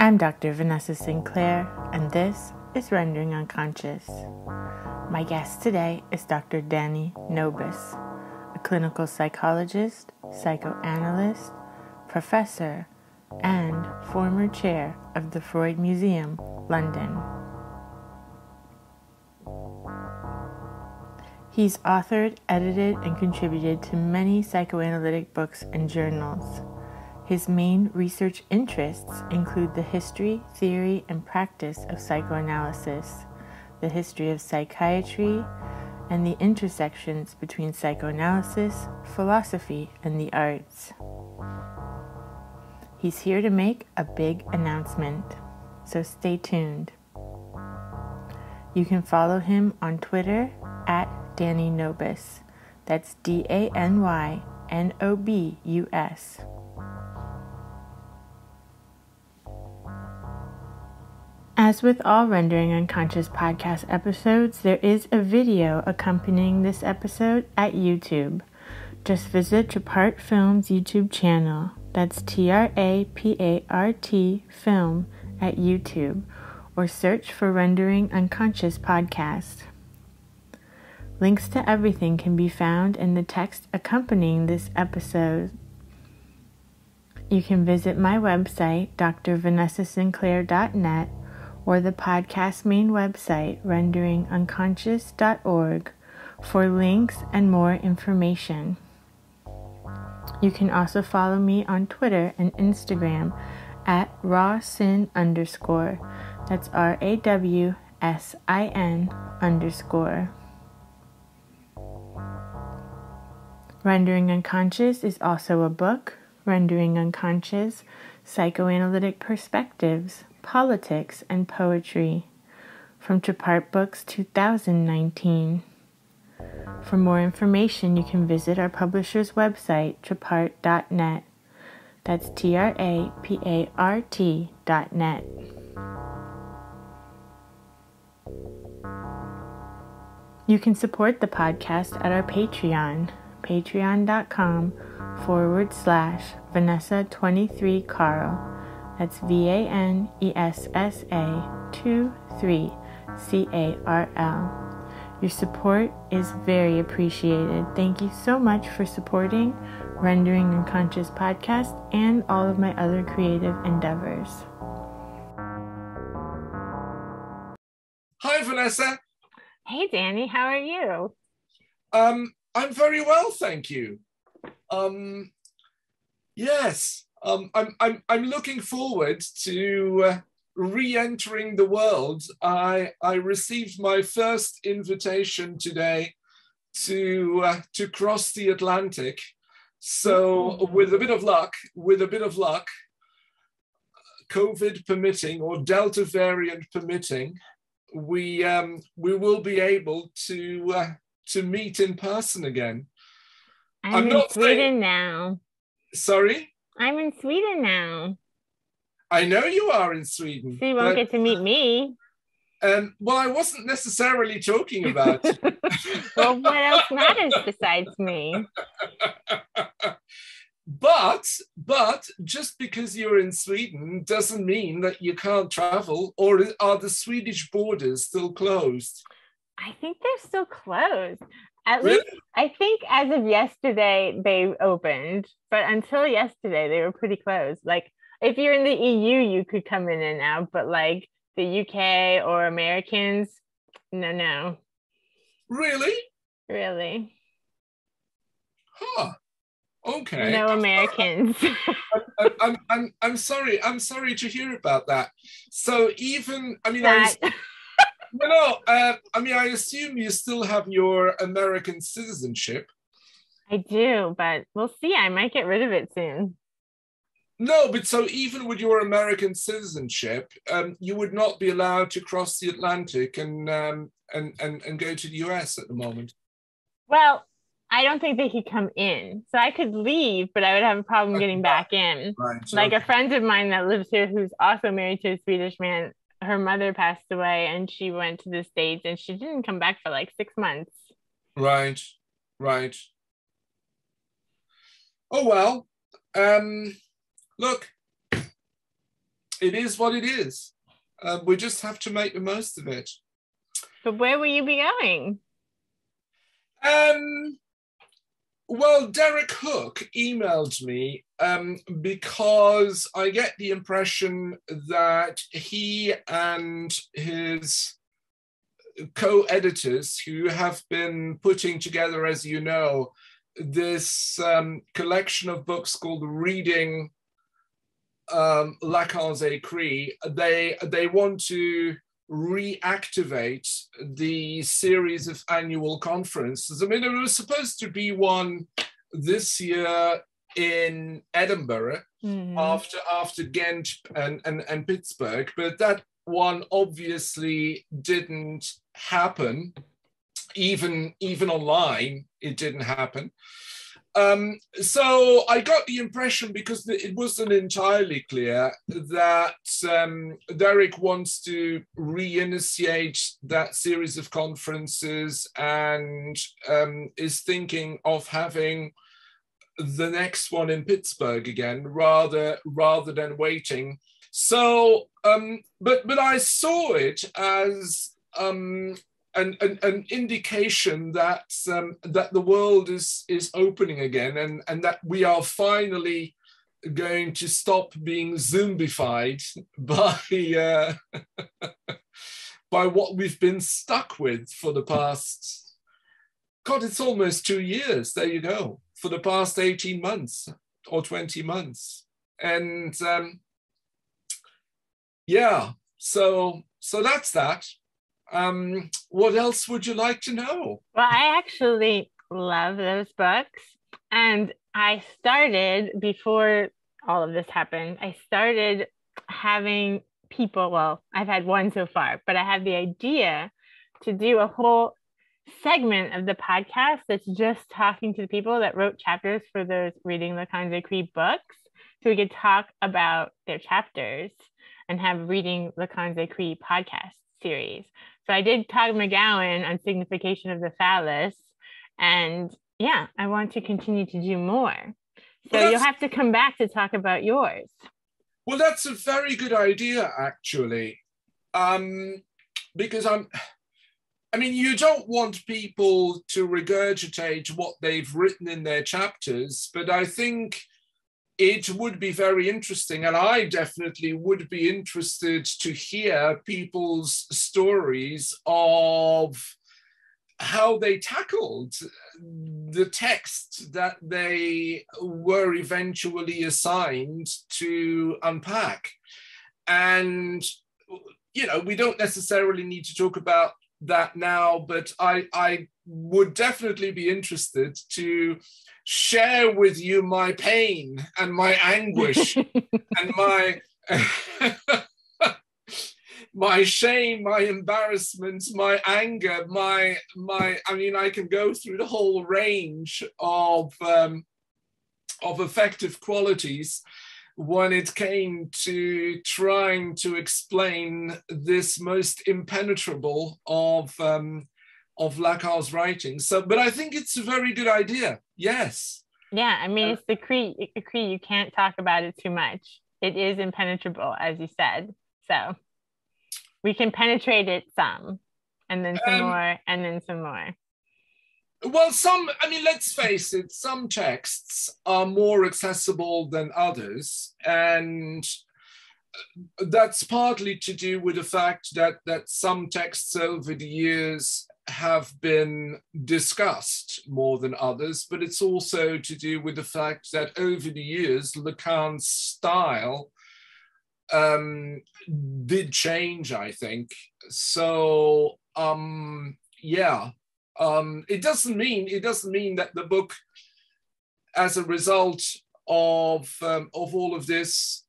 I'm Dr. Vanessa Sinclair, and this is Rendering Unconscious. My guest today is Dr. Dany Nobus, a clinical psychologist, psychoanalyst, professor, and former chair of the Freud Museum, London. He's authored, edited, and contributed to many psychoanalytic books and journals. His main research interests include the history, theory, and practice of psychoanalysis, the history of psychiatry, and the intersections between psychoanalysis, philosophy, and the arts. He's here to make a big announcement, so stay tuned. You can follow him on Twitter at Dany Nobus. That's DANYNOBUS. As with all Rendering Unconscious podcast episodes, there is a video accompanying this episode at YouTube. Just visit Trapart Film's YouTube channel. That's TRAPART Film at YouTube, or search for Rendering Unconscious Podcast. Links to everything can be found in the text accompanying this episode. You can visit my website, drvanessasinclair.net, or the podcast's main website, renderingunconscious.org, for links and more information. You can also follow me on Twitter and Instagram at rawsin_. That's RAWSIN_. Rendering Unconscious is also a book, Rendering Unconscious, Psychoanalytic Perspectives, Politics, and Poetry, from Trapart Books 2019. For more information, you can visit our publisher's website, trapart.net. That's TRAPART.net. You can support the podcast at our Patreon, patreon.com/Vanessa23Carl. That's VANESSA23CARL. Your support is very appreciated. Thank you so much for supporting Rendering Unconscious Podcast and all of my other creative endeavors. Hi, Vanessa. Hey, Dany. How are you? I'm very well, thank you. Yes. I'm looking forward to re-entering the world. I received my first invitation today to cross the Atlantic. So with a bit of luck, COVID permitting or Delta variant permitting, we will be able to meet in person again. I'm in Sweden now. Sorry? I'm in Sweden now. I know you are in Sweden. So you won't get to meet me. Well, I wasn't necessarily talking about you. Well, what else matters besides me? But just because you're in Sweden doesn't mean that you can't travel, or are the Swedish borders still closed? I think they're still closed. At Really? least, I think as of yesterday, they opened. But until yesterday, they were pretty closed. Like, if you're in the EU, you could come in and out. But, like, the UK or Americans, no. Really? Really? Huh. Okay. No Americans. I'm sorry. I'm sorry to hear about that. So even, I mean, I assume you still have your American citizenship. I do, but we'll see. I might get rid of it soon. No, but so even with your American citizenship, you would not be allowed to cross the Atlantic and go to the US at the moment. Well, I don't think they could come in. So I could leave, but I would have a problem getting back in. Right. Like a friend of mine that lives here who's also married to a Swedish man, her mother passed away and she went to the States and she didn't come back for like 6 months. Right. Oh, well, look, it is what it is. We just have to make the most of it. But where will you be going? Well, Derek Hook emailed me because I get the impression that he and his co-editors, who have been putting together, as you know, this collection of books called Reading Lacan's Écrits, they want to reactivate the series of annual conferences. I mean, there was supposed to be one this year in Edinburgh after Ghent and Pittsburgh, but that one obviously didn't happen. Even online, it didn't happen. So I got the impression, because it wasn't entirely clear, that Derek wants to reinitiate that series of conferences and is thinking of having the next one in Pittsburgh again, rather than waiting. So, but I saw it as an indication that that the world is opening again, and that we are finally going to stop being zombified by by what we've been stuck with for the past, God, it's almost 2 years. There you go. For the past 18 months or 20 months, and yeah. So that's that. What else would you like to know? Well, I actually love those books. And I started, before all of this happened, I started having people, well, I've had one so far, but I have the idea to do a whole segment of the podcast that's just talking to the people that wrote chapters for those Reading Lacan's Écrits books. So we could talk about their chapters and have Reading Lacan's Écrits podcast series. So I did Todd McGowan on signification of the phallus, and yeah, I want to continue to do more. So you'll have to come back to talk about yours. Well, that's a very good idea, actually, because I mean, you don't want people to regurgitate what they've written in their chapters, but I think it would be very interesting, and I definitely would be interested to hear people's stories of how they tackled the text that they were eventually assigned to unpack. And, you know, we don't necessarily need to talk about that now, but I would definitely be interested to share with you my pain and my anguish and my my shame, my embarrassment, my anger, my I mean, I can go through the whole range of affective qualities when it came to trying to explain this most impenetrable of Lacan's writings. So, but I think it's a very good idea. Yes. Yeah, I mean, it's the Écrits. You can't talk about it too much. It is impenetrable, as you said. So we can penetrate it some, and then some more, and then some more. Well, I mean, let's face it, some texts are more accessible than others. And that's partly to do with the fact that some texts over the years have been discussed more than others, but it's also to do with the fact that over the years, Lacan's style did change, I think. So, yeah. It doesn't mean that the book, as a result of all of this,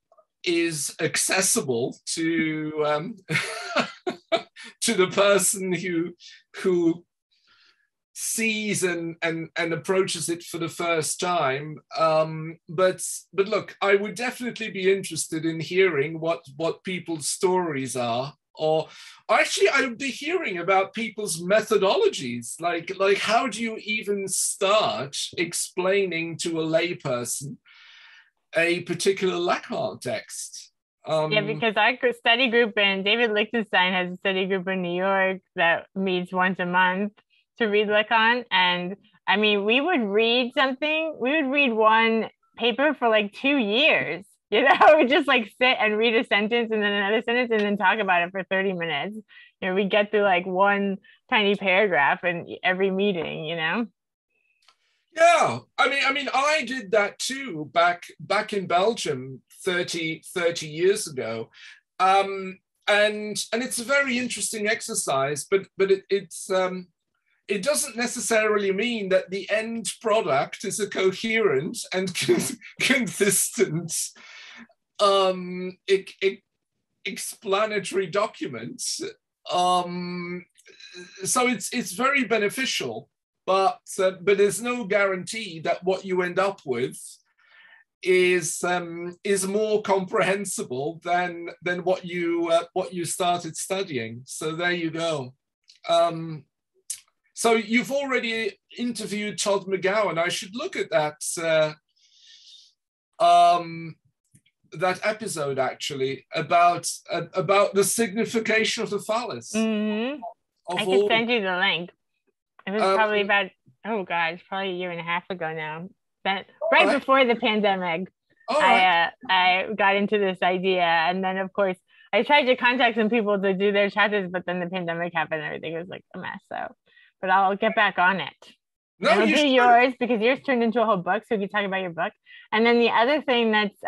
is accessible to to the person who sees and approaches it for the first time. But look, I would definitely be interested in hearing what people's stories are. Or actually, I would be hearing about people's methodologies, like how do you even start explaining to a layperson a particular Lacan text? Yeah, because our study group and David Lichtenstein has a study group in New York that meets once a month to read Lacan. And I mean, we would read one paper for like 2 years. You know, we just like sit and read a sentence and then another sentence and then talk about it for 30 minutes. You know, we get through like one tiny paragraph in every meeting, you know? Yeah, I mean, I did that too back in Belgium 30 years ago. And it's a very interesting exercise, but it doesn't necessarily mean that the end product is a coherent and consistent explanatory document. So it's very beneficial, but there's no guarantee that what you end up with is more comprehensible than what you started studying. So there you go. So you've already interviewed Todd McGowan. I should look at that episode actually about the signification of the phallus. Mm-hmm. I could send you the link. It was probably about probably a year and a half ago now. That right before the pandemic, I got into this idea, and then of course I tried to contact some people to do their chapters, but then the pandemic happened, and everything was like a mess. So, but I'll get back on it. No, I'll do yours because yours turned into a whole book, so we can talk about your book. And then the other thing that's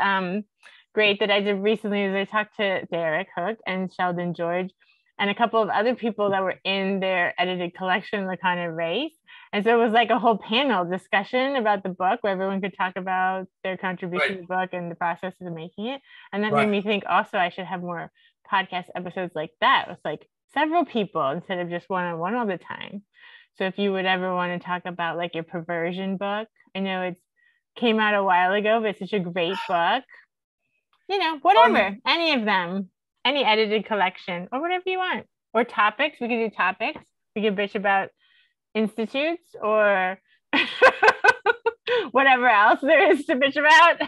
great that I did recently is I talked to Derek Hook and Sheldon George and a couple of other people that were in their edited collection, Lacan and Race. And so it was like a whole panel discussion about the book where everyone could talk about their contribution to the book and the process of making it. And that made me think also I should have more podcast episodes like that with like several people instead of just one-on-one all the time. So if you would ever want to talk about like your perversion book, I know it came out a while ago, but it's such a great book. You know, whatever, any of them, any edited collection or whatever you want. Or topics, we could do topics. We could bitch about institutes or whatever else there is to bitch about.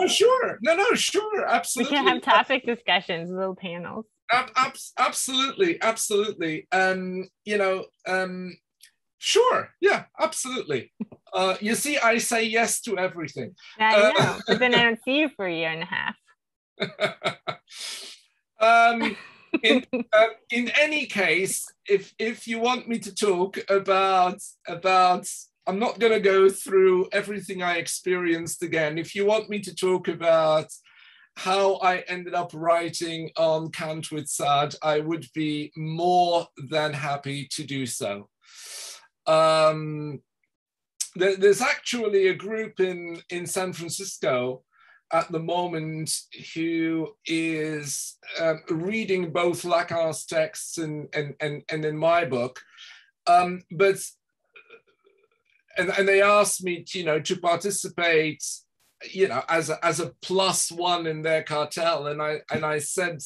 Sure. Sure, absolutely. We can have topic discussions, little panels. Absolutely. Sure, yeah, absolutely. You see, I say yes to everything. I know, but then I don't see you for a year and a half. In any case, if you want me to talk about, I'm not going to go through everything I experienced again. If you want me to talk about how I ended up writing on Kant with Sade, I would be more than happy to do so. There's actually a group in San Francisco at the moment who is reading both Lacan's texts and in my book, but they asked me to participate as a +1 in their cartel, and I said,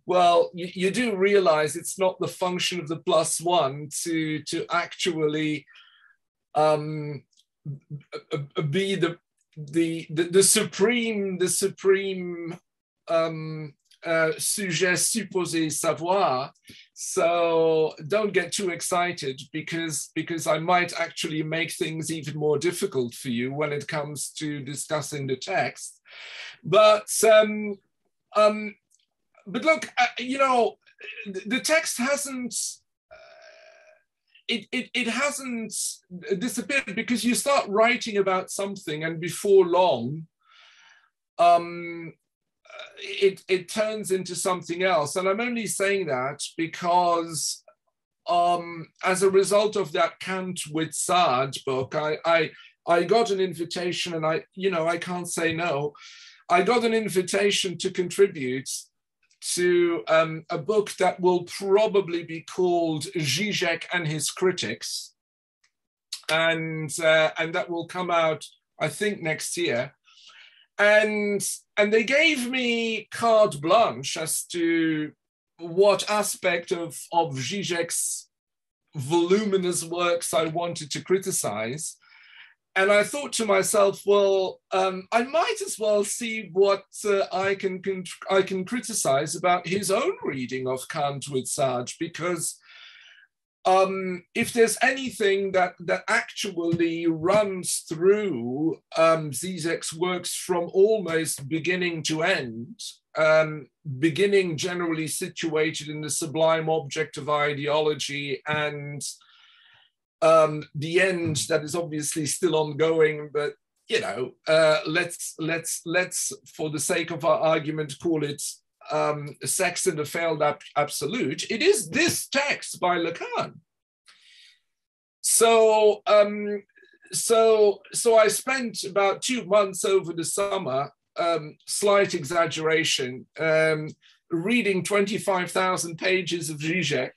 well, you do realize it's not the function of the +1 to actually be the supreme sujet supposé savoir. So don't get too excited because I might actually make things even more difficult for you when it comes to discussing the text. But look, the text hasn't. It hasn't disappeared because you start writing about something and before long, it turns into something else. And I'm only saying that because as a result of that Kant with Sade book, I got an invitation, and I can't say no. I got an invitation to contribute to a book that will probably be called Zizek and His Critics, and that will come out, I think, next year. And they gave me carte blanche as to what aspect of Zizek's voluminous works I wanted to criticize. I thought to myself, well, I might as well see what I can criticize about his own reading of Kant with Sade, because if there's anything that actually runs through Zizek's works from almost beginning to end, beginning generally situated in the sublime object of ideology, and the end that is obviously still ongoing, but let's for the sake of our argument call it sex in the failed absolute. It is this text by Lacan. So I spent about 2 months over the summer, slight exaggeration, reading 25,000 pages of Zizek,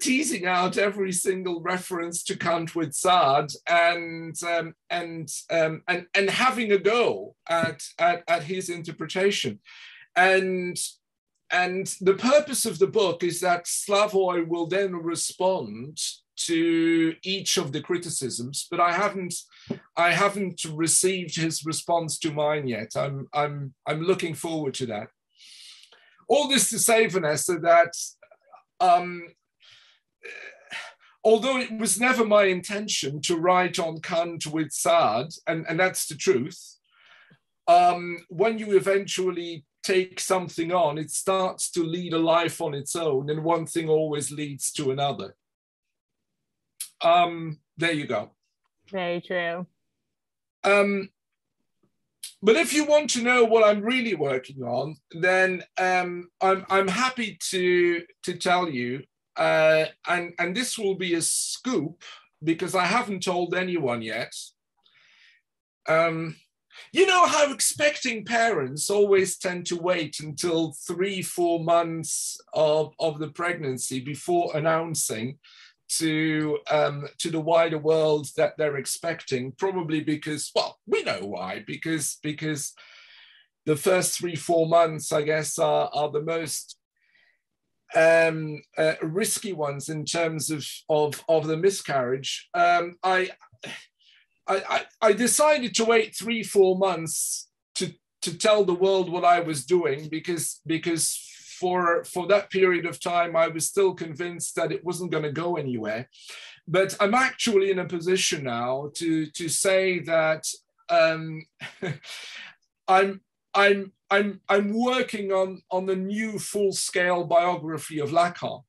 teasing out every single reference to Kant with Sade, and having a go at his interpretation. And the purpose of the book is that Slavoj will then respond to each of the criticisms, but I haven't received his response to mine yet. I'm looking forward to that. All this to say, Vanessa, that although it was never my intention to write on Kant with Sade, and that's the truth, when you eventually take something on, it starts to lead a life on its own, and one thing always leads to another. There you go. Very true. But if you want to know what I'm really working on, then I'm happy to tell you. And this will be a scoop because I haven't told anyone yet. You know how expecting parents always tend to wait until 3-4 months of the pregnancy before announcing to the wider world that they're expecting, probably because, well, we know why, because the first 3-4 months, I guess, are the most risky ones in terms of the miscarriage. I decided to wait 3-4 months to tell the world what I was doing, because for that period of time I was still convinced that it wasn't going to go anywhere. But I'm actually in a position now to say that I'm working on the new full-scale biography of Lacan.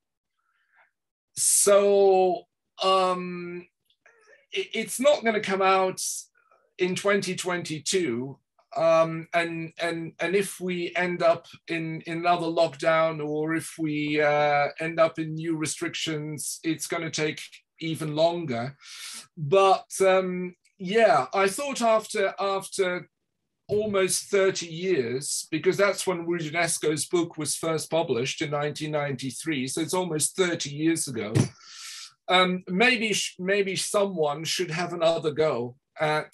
So it's not going to come out in 2022. And if we end up in another lockdown, or if we end up in new restrictions, it's going to take even longer. But yeah, I thought after almost 30 years, because that's when Rudinesco's book was first published in 1993, so it's almost 30 years ago, maybe someone should have another go at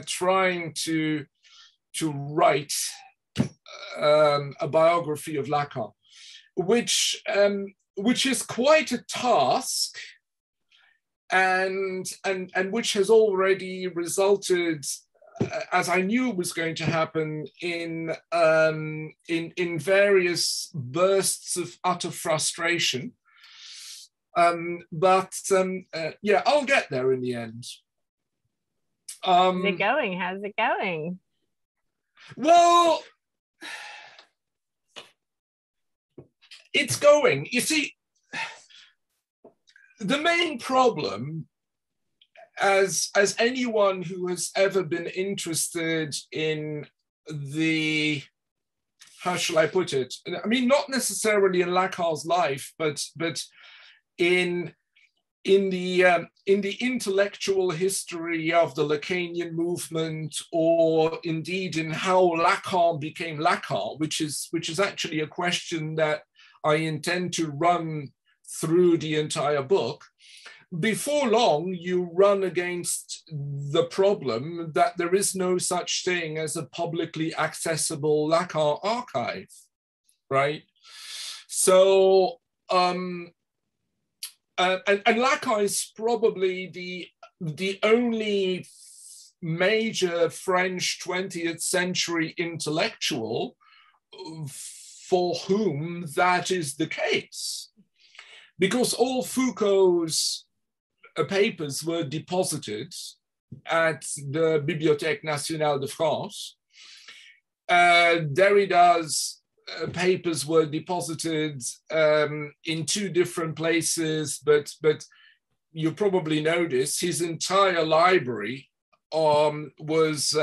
trying to write a biography of Lacan, which is quite a task, and which has already resulted, as I knew was going to happen, in various bursts of utter frustration. But yeah, I'll get there in the end. How's it going? How's it going? Well, it's going. You see, the main problem, as anyone who has ever been interested in the, how shall I put it? I mean, not necessarily in Lacan's life, but in the intellectual history of the Lacanian movement, or indeed in how Lacan became Lacan, which is actually a question that I intend to run through the entire book. Before long, you run against the problem that there is no such thing as a publicly accessible Lacan archive, right? So, and Lacan is probably the only major French 20th century intellectual for whom that is the case, because all Foucault's papers were deposited at the Bibliothèque Nationale de France. Derrida's papers were deposited in two different places, but you probably noticed his entire library was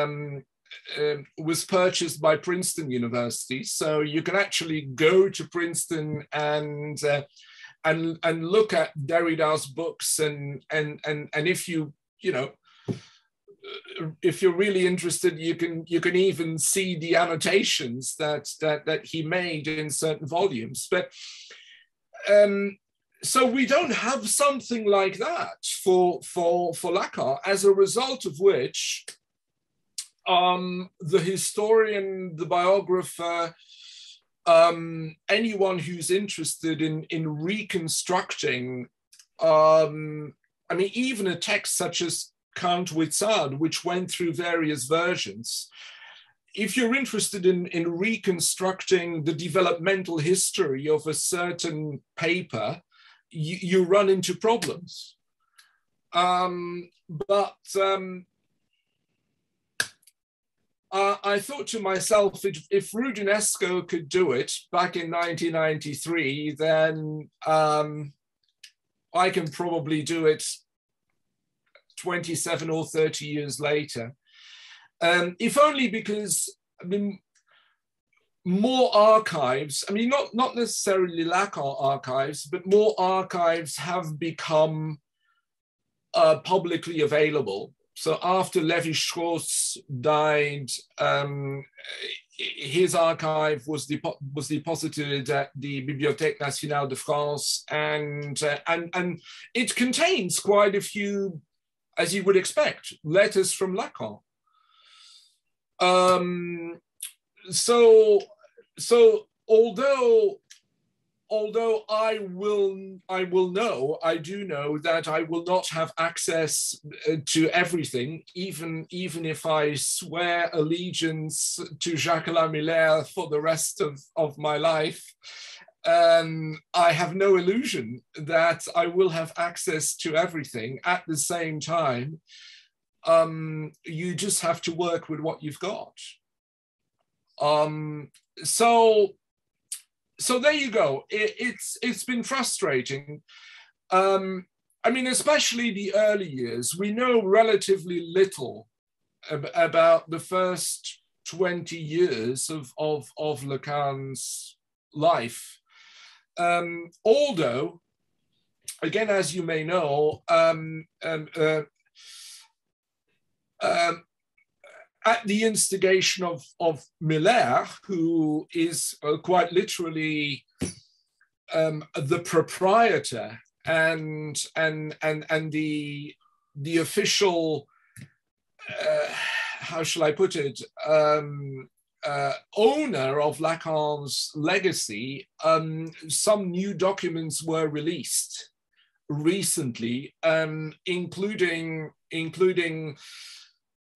purchased by Princeton University. So you can actually go to Princeton and look at Derrida's books, and if if you're really interested, you can even see the annotations that he made in certain volumes. But so we don't have something like that for Lacan, as a result of which the historian, the biographer, anyone who's interested in reconstructing, I mean, even a text such as Kant with Sade, which went through various versions, if you're interested in reconstructing the developmental history of a certain paper, you run into problems. But I thought to myself, if Rudinesco could do it back in 1993, then I can probably do it 27 or 30 years later. If only because, I mean, more archives, I mean, not necessarily Lacan archives, but more archives have become publicly available. So after Lévi-Strauss died, his archive was deposited at the Bibliothèque Nationale de France, and it contains quite a few, as you would expect, letters from Lacan. So although I do know that I will not have access to everything, even if I swear allegiance to Jacques-Alain Miller for the rest of my life. I have no illusion that I will have access to everything. At the same time, you just have to work with what you've got. So there you go. It's been frustrating. I mean, especially the early years. We know relatively little about the first 20 years of Lacan's life. Although, again, as you may know, at the instigation of Miller, who is quite literally the proprietor and the official, how shall I put it, owner of Lacan's legacy, some new documents were released recently, including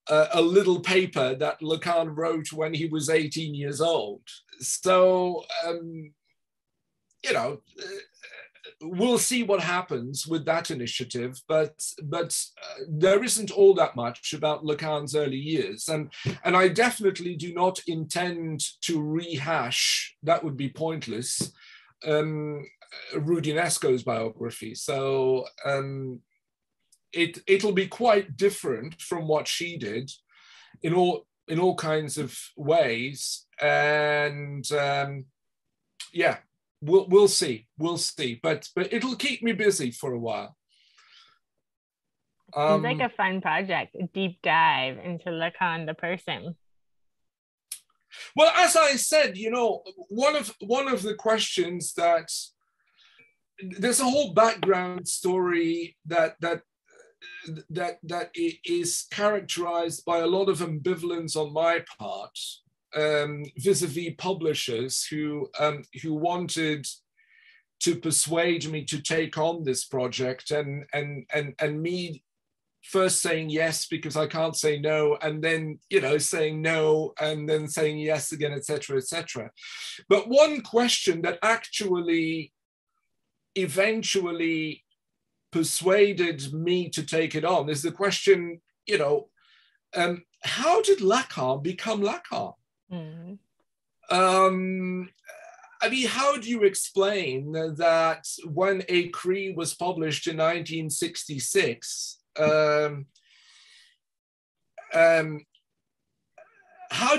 a little paper that Lacan wrote when he was 18 years old. So, we'll see what happens with that initiative, but there isn't all that much about Lacan's early years. And I definitely do not intend to rehash, that would be pointless, Rudinesco's biography. So, it'll be quite different from what she did in all kinds of ways, and yeah, we'll see, but it'll keep me busy for a while. Seems like a fun project, a deep dive into Lacan the person. Well, as I said, one of the questions that there's a whole background story that is characterized by a lot of ambivalence on my part, vis-a-vis publishers who wanted to persuade me to take on this project, and me first saying yes because I can't say no, and then, you know, saying no and then saying yes again, etc., etc. But one question that actually eventually persuaded me to take it on is the question, you know, how did Lacan become Lacan? Mm. I mean, how do you explain that when A Cree was published in 1966, how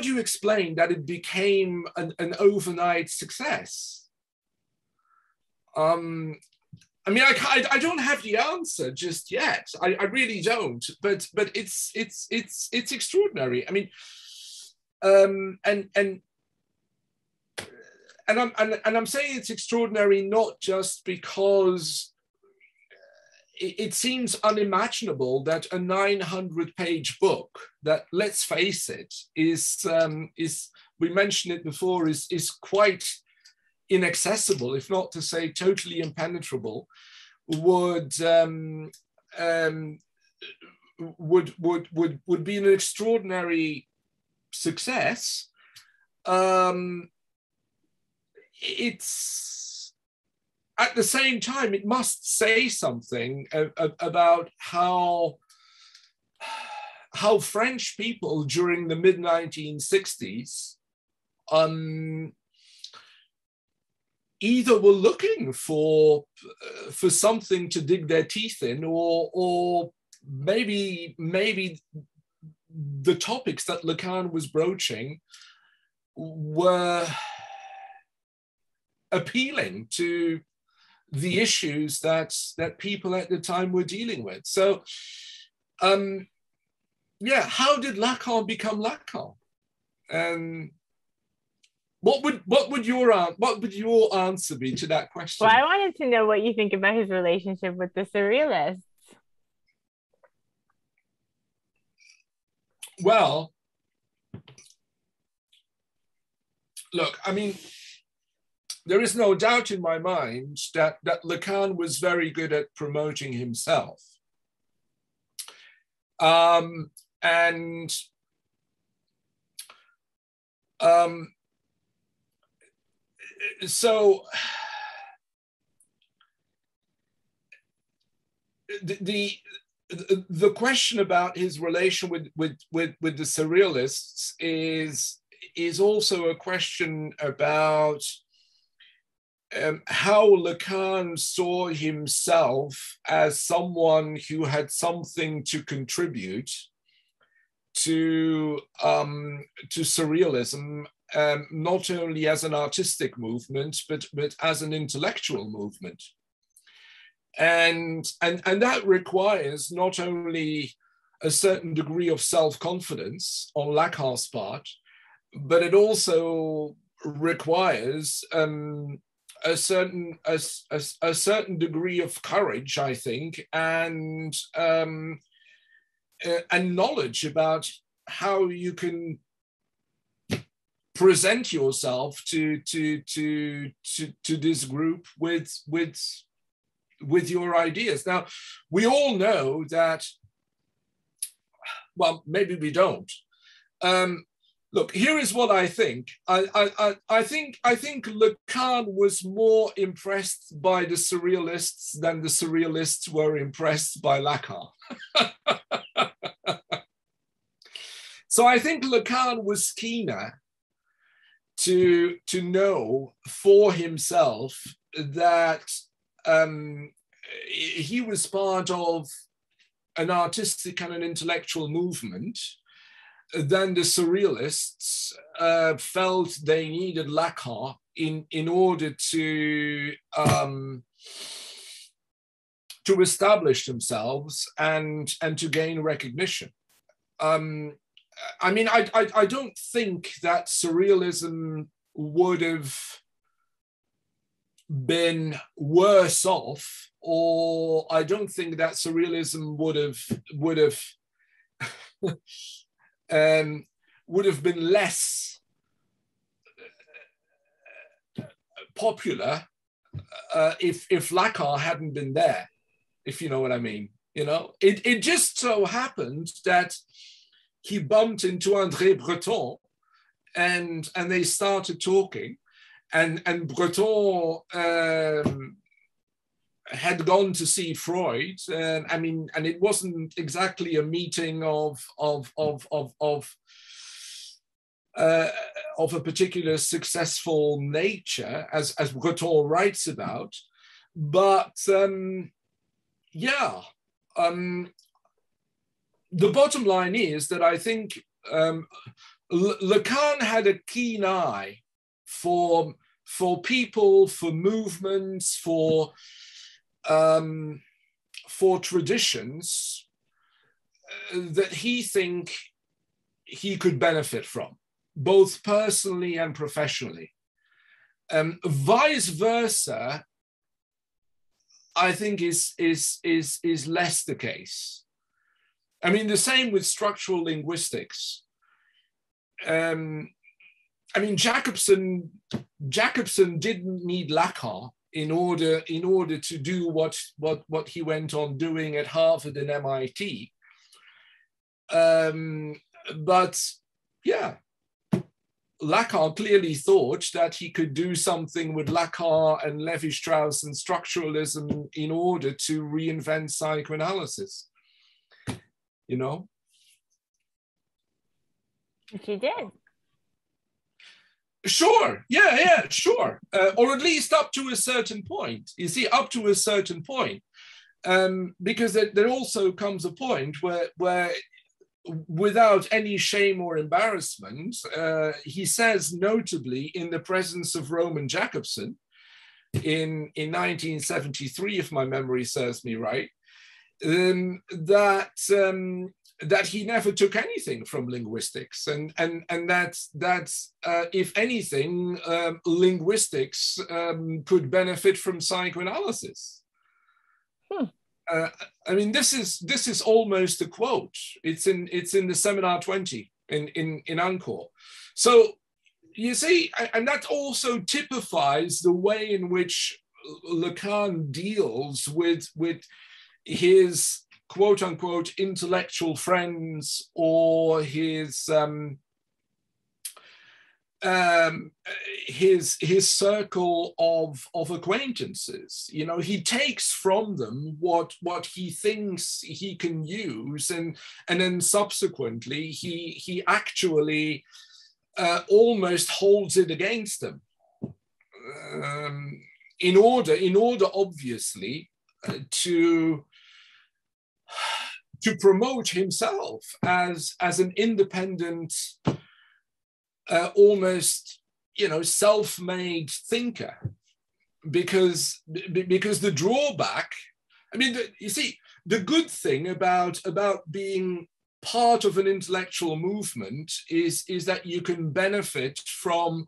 do you explain that it became an overnight success? I mean, I don't have the answer just yet. I really don't. But it's extraordinary. I mean, and I'm saying it's extraordinary not just because it seems unimaginable that a 900-page book that, let's face it, is we mentioned it before, is quite inaccessible, if not to say totally impenetrable, would be an extraordinary success. It's at the same time, it must say something about how French people during the mid-1960s either were looking for something to dig their teeth in, or maybe the topics that Lacan was broaching were appealing to the issues that people at the time were dealing with. So, yeah, how did Lacan become Lacan? What would your answer be to that question? Well, I wanted to know what you think about his relationship with the Surrealists. Well, look, I mean, there is no doubt in my mind that Lacan was very good at promoting himself. So the question about his relation with the Surrealists is also a question about how Lacan saw himself as someone who had something to contribute to Surrealism, not only as an artistic movement, but as an intellectual movement. And that requires not only a certain degree of self-confidence on Lacan's part, but it also requires a certain degree of courage, I think, and knowledge about how you can present yourself to this group with your ideas. Now, we all know that, well, maybe we don't. Look, here is what I think. I think Lacan was more impressed by the Surrealists than the Surrealists were impressed by Lacan. So I think Lacan was keener to know for himself that he was part of an artistic and an intellectual movement than the Surrealists felt they needed Lacan in order to establish themselves and to gain recognition. I mean, I don't think that Surrealism would have been worse off, or I don't think that Surrealism would have been less popular if Lacan hadn't been there, if you know what I mean. It just so happened that he bumped into André Breton, and they started talking, and Breton had gone to see Freud, and it wasn't exactly a meeting of a particular successful nature, as Breton writes about, but the bottom line is that I think Lacan had a keen eye for people, for movements, for traditions that he could benefit from, both personally and professionally. Vice versa, I think is less the case. I mean, the same with structural linguistics. Jacobson didn't need Lacan in order to do what he went on doing at Harvard and MIT. But yeah, Lacan clearly thought that he could do something with Lacan and Levi-Strauss and structuralism in order to reinvent psychoanalysis. She did. Sure, yeah, sure. Or at least up to a certain point. You see, up to a certain point. Because there also comes a point where without any shame or embarrassment, he says notably in the presence of Roman Jacobson in 1973, if my memory serves me right, that he never took anything from linguistics, and that if anything, linguistics could benefit from psychoanalysis. This is almost a quote. It's in the Seminar 20 in Encore. So you see, and that also typifies the way in which Lacan deals with his quote unquote intellectual friends, or his circle of acquaintances. He takes from them what he thinks he can use, and then subsequently he actually almost holds it against them, in order obviously to promote himself as an independent, almost self-made thinker, because the drawback, you see, the good thing about being part of an intellectual movement is that you can benefit from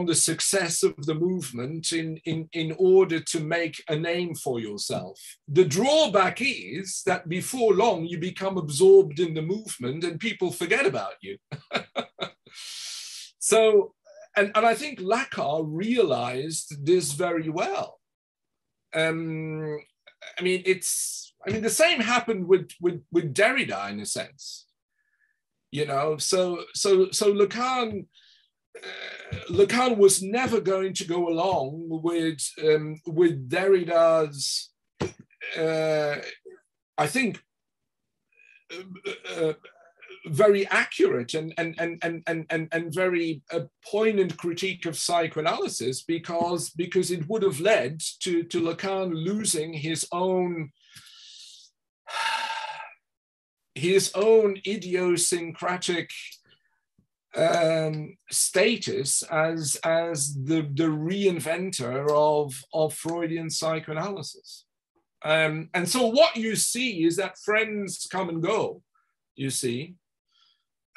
the success of the movement in order to make a name for yourself. The drawback is that before long you become absorbed in the movement and people forget about you. So, and I think Lacan realized this very well. The same happened with Derrida in a sense. So Lacan was never going to go along with Derrida's, I think, very accurate and very poignant critique of psychoanalysis, because it would have led to Lacan losing his own idiosyncratic status as the reinventor of Freudian psychoanalysis. And so what you see is that friends come and go, you see,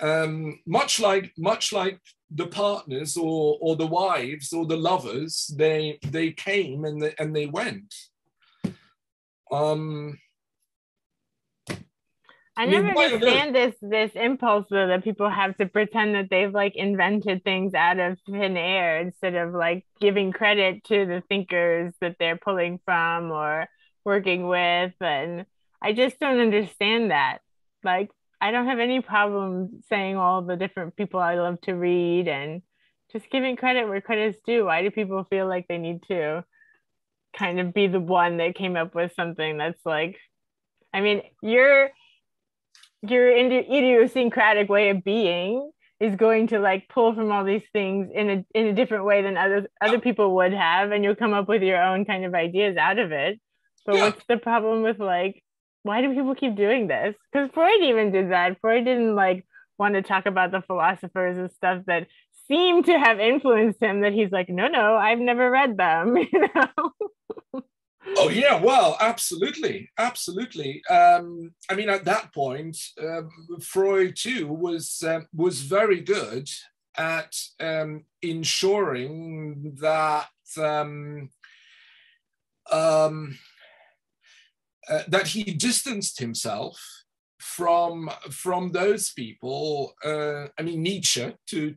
much like the partners or the wives or the lovers, they came and they went. I never understand this impulse though that people have to pretend that they've invented things out of thin air instead of giving credit to the thinkers that they're pulling from or working with. And I just don't understand that. Like, I don't have any problem saying all the different people I love to read and just giving credit where credit's due. Why do people feel like they need to kind of be the one that came up with something that's like, I mean, your idiosyncratic way of being is going to like pull from all these things in a different way than other people would have, and you'll come up with your own kind of ideas out of it. But Yeah. what's the problem with like, why do people keep doing this? Because Freud even did that. Freud didn't like want to talk about the philosophers and stuff that seem to have influenced him, that he's like, no, I've never read them, you know. Oh yeah, well, absolutely, absolutely. I mean, at that point, Freud too was very good at ensuring that that he distanced himself from those people. I mean, Nietzsche, to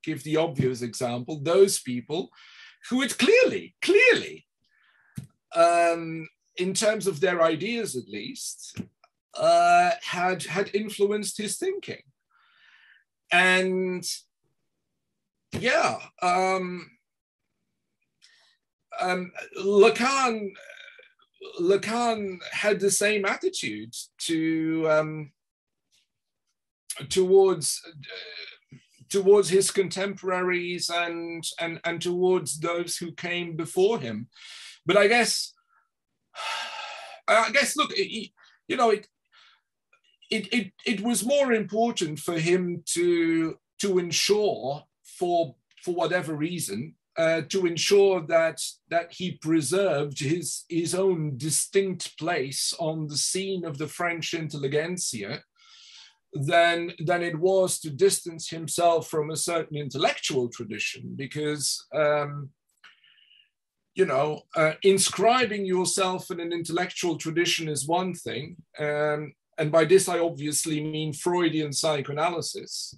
give the obvious example, those people who had clearly, in terms of their ideas at least, had influenced his thinking. And yeah, Lacan had the same attitude towards his contemporaries and towards those who came before him. But I guess look, it was more important for him to ensure, for whatever reason, to ensure that he preserved his own distinct place on the scene of the French intelligentsia than it was to distance himself from a certain intellectual tradition, because inscribing yourself in an intellectual tradition is one thing, and by this I obviously mean Freudian psychoanalysis.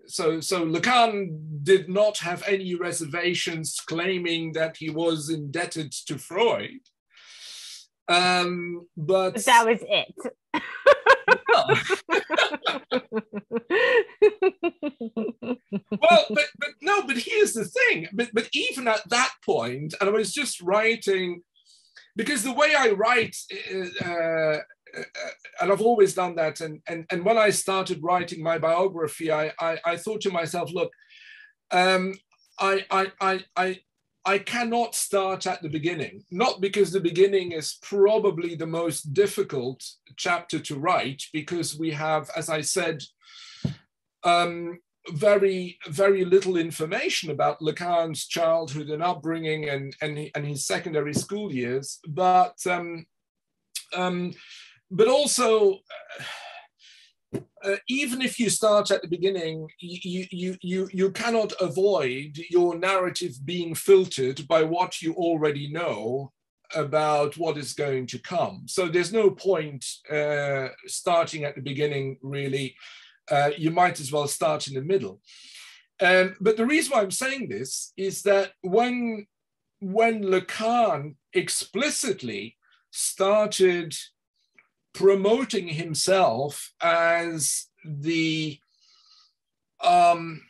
So Lacan did not have any reservations claiming that he was indebted to Freud. But that was it. Well, but here's the thing. But even at that point, and I was just writing, because the way I write, and I've always done that, and when I started writing my biography, I thought to myself, look, I cannot start at the beginning, not because the beginning is probably the most difficult chapter to write, because we have, as I said, very, very little information about Lacan's childhood and upbringing and his secondary school years, but also, even if you start at the beginning, you cannot avoid your narrative being filtered by what you already know about what is going to come. So there's no point starting at the beginning, really. You might as well start in the middle. But the reason why I'm saying this is that when Lacan explicitly started promoting himself as the I'm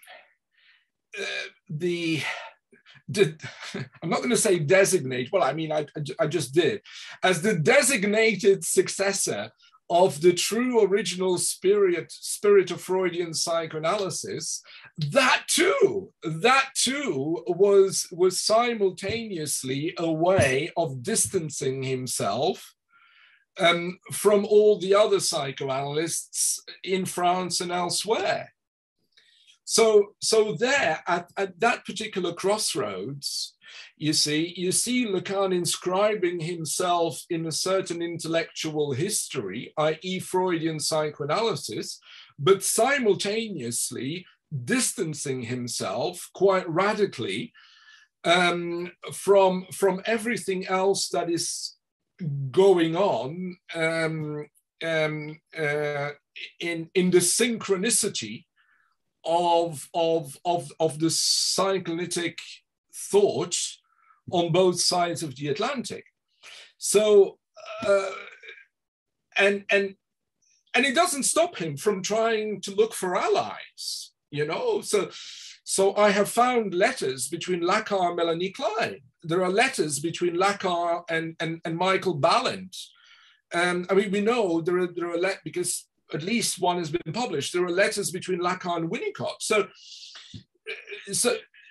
not going to say designate, well, I mean, I just did, as the designated successor of the true original spirit of Freudian psychoanalysis, that too was simultaneously a way of distancing himself from all the other psychoanalysts in France and elsewhere. So there, at that particular crossroads, you see Lacan inscribing himself in a certain intellectual history, i.e. Freudian psychoanalysis, but simultaneously distancing himself quite radically from everything else that is going on in the synchronicity of the psychoanalytic thought on both sides of the Atlantic. So and it doesn't stop him from trying to look for allies, you know. So I have found letters between Lacan and Melanie Klein. There are letters between Lacan and Michael Balint. I mean, we know there are because at least one has been published. There are letters between Lacan and Winnicott.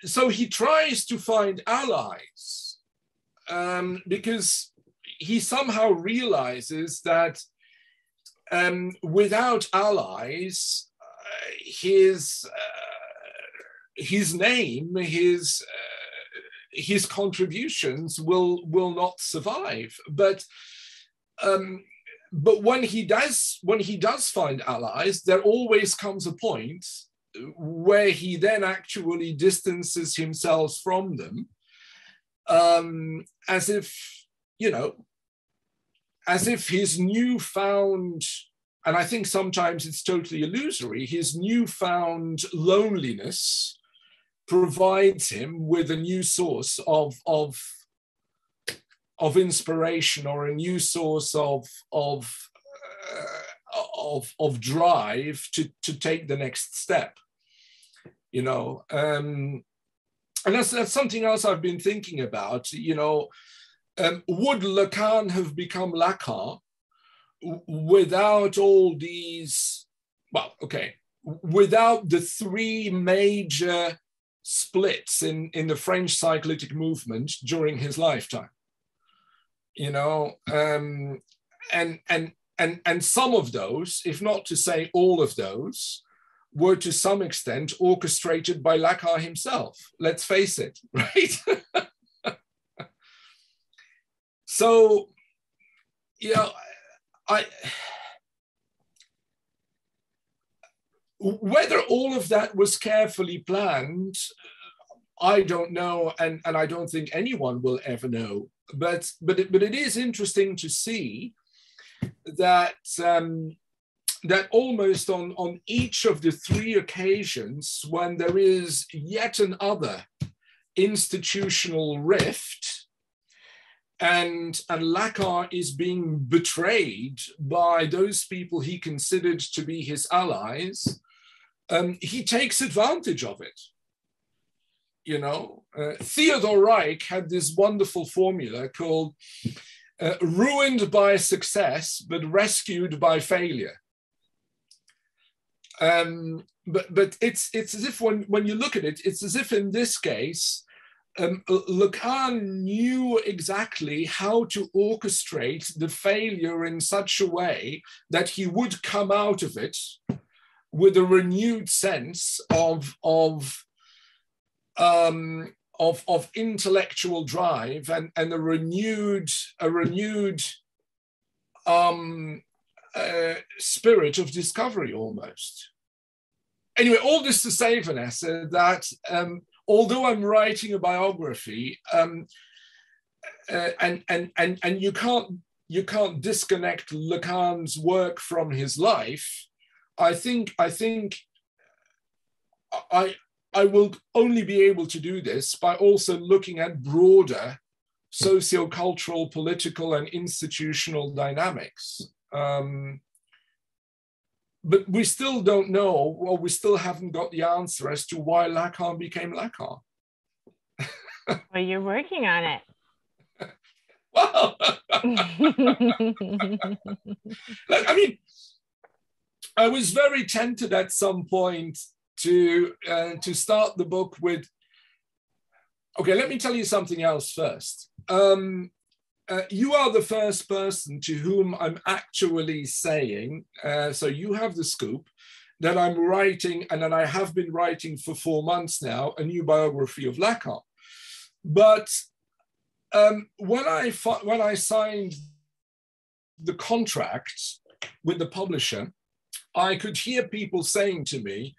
So he tries to find allies because he somehow realizes that without allies, his name, his contributions will not survive. But when he does find allies, there always comes a point where he then actually distances himself from them, as if, you know, as if his newfound, and I think sometimes it's totally illusory, his newfound loneliness provides him with a new source of inspiration, or a new source of drive to take the next step, you know. And that's something else I've been thinking about, you know. Would Lacan have become Lacan without all these, well, okay, without the three major splits in the French psychoanalytic movement during his lifetime? You know, and some of those, if not to say all of those, were to some extent orchestrated by Lacan himself. Let's face it, right? So, you know, whether all of that was carefully planned, I don't know, and I don't think anyone will ever know. But it is interesting to see that that almost on each of the three occasions when there is yet another institutional rift, and Lacan is being betrayed by those people he considered to be his allies, he takes advantage of it. You know, Theodor Reich had this wonderful formula called ruined by success, but rescued by failure. But it's as if when you look at it, it's as if in this case, Lacan knew exactly how to orchestrate the failure in such a way that he would come out of it with a renewed sense of intellectual drive and a renewed spirit of discovery almost. Anyway, all this to say, Vanessa, that although I'm writing a biography, and you can't disconnect Lacan's work from his life, I think I will only be able to do this by also looking at broader socio-cultural, political, and institutional dynamics. But we still don't know, or we still haven't got the answer as to why Lacan became Lacan. Well, you're working on it. Well, look, I mean, I was very tempted at some point to start the book with, okay, let me tell you something else first. You are the first person to whom I'm actually saying, so you have the scoop, that I'm writing, and that I have been writing for 4 months now, a new biography of Lacan. But when I signed the contract with the publisher, I could hear people saying to me,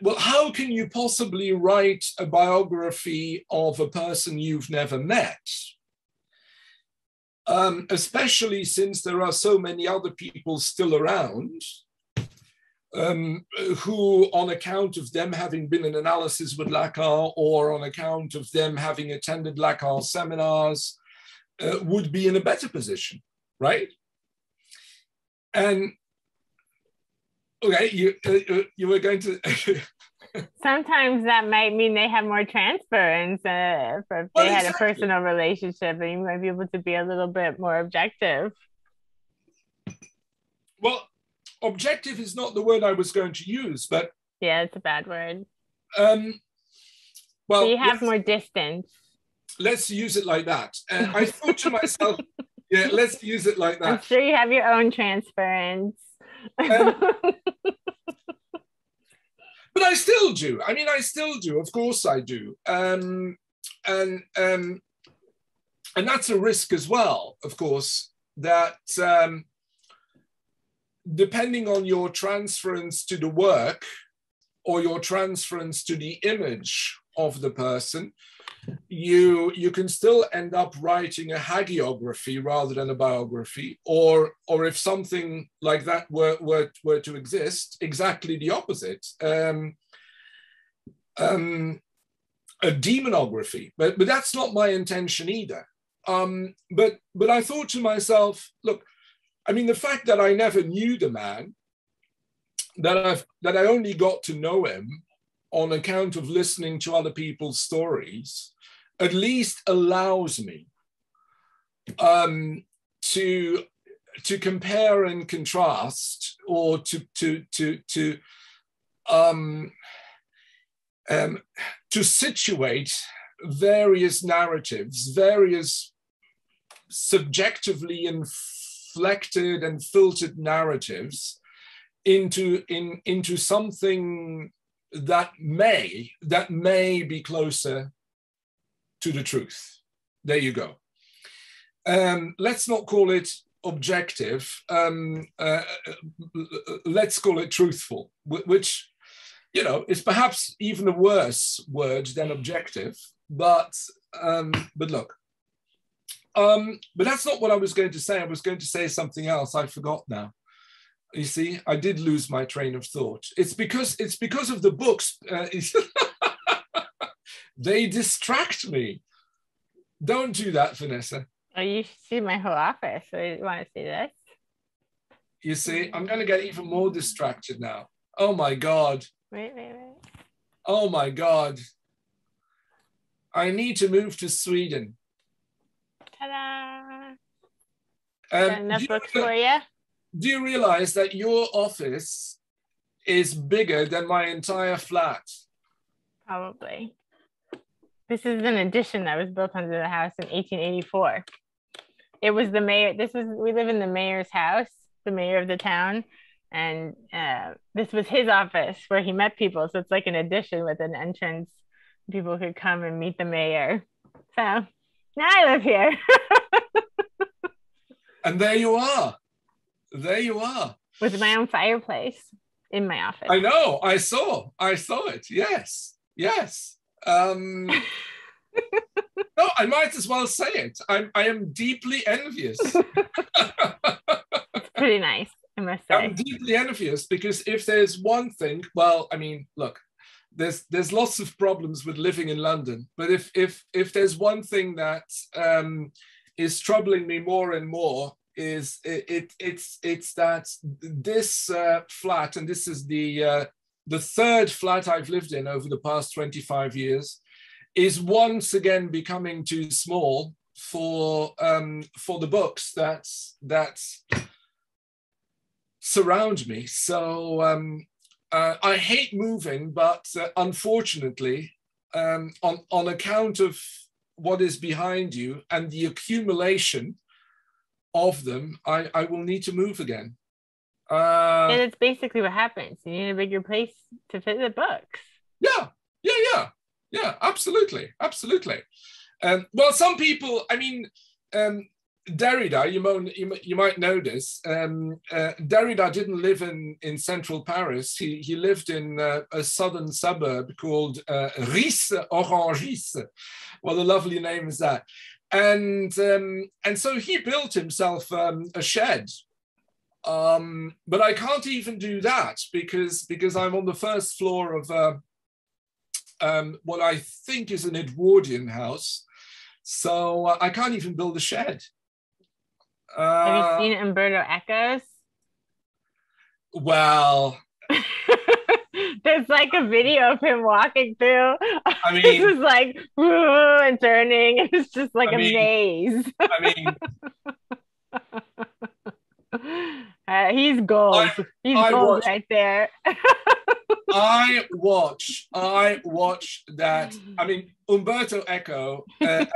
well, how can you possibly write a biography of a person you've never met? Especially since there are so many other people still around who, on account of them having been in analysis with Lacan, or on account of them having attended Lacan seminars, would be in a better position, right? And okay, you were going to. Sometimes that might mean they have more transference. If they had a personal relationship, then you might be able to be a little bit more objective. Well, objective is not the word I was going to use, but yeah, it's a bad word. Well, so you have more distance. Let's use it like that. I thought to myself, yeah, let's use it like that. I'm sure you have your own transference. But I still do. I mean, I still do. Of course I do. And that's a risk as well, of course, that depending on your transference to the work or your transference to the image of the person, you can still end up writing a hagiography rather than a biography, or if something like that were to exist, exactly the opposite, a demonography. But that's not my intention either. But I thought to myself, look, I mean, the fact that I never knew the man, that I only got to know him on account of listening to other people's stories, at least allows me to compare and contrast, or to situate various narratives, various subjectively inflected and filtered narratives into something that may be closer to the truth. There you go. Let's not call it objective. Let's call it truthful, which, you know, is perhaps even a worse word than objective. But look, but that's not what I was going to say. I was going to say something else. I forgot now. You see, I did lose my train of thought. It's because of the books. They distract me. Don't do that, Vanessa. Oh, you should see my whole office. So you want to see this? You see, I'm going to get even more distracted now. Oh my God. Wait. Oh my God. I need to move to Sweden. Ta-da! Got enough books for you? Do you realize that your office is bigger than my entire flat? Probably. This is an addition that was built onto the house in 1884. It was the mayor. We live in the mayor's house, the mayor of the town. And this was his office where he met people. So it's like an addition with an entrance. People could come and meet the mayor. So now I live here. And there you are. There you are. With my own fireplace in my office. I know. I saw it. Yes. No, I might as well say it. I am deeply envious. It's pretty nice, I must say. I'm deeply envious because if there's one thing, well, I mean, look, there's lots of problems with living in London, but if there's one thing that is troubling me more and more, is it's that this flat, and this is the third flat I've lived in over the past 25 years, is once again becoming too small for the books that surround me. So I hate moving, but unfortunately, on account of what is behind you and the accumulation of them, I will need to move again. And it's basically what happens. You need a bigger place to fit the books. Yeah, absolutely. Well, some people, I mean, Derrida, you might know this. Derrida didn't live in central Paris. He lived in a southern suburb called Risse-Orangis. What a lovely name is that? And so he built himself a shed. But I can't even do that because I'm on the first floor of what I think is an Edwardian house. So I can't even build a shed. Have you seen Umberto Eco's? Well, there's like a video of him walking through. I This mean, is like and turning. It's just like I a mean, maze. I mean, He's gold. He's I gold watch, right there. I watch that. I mean, Umberto Eco, and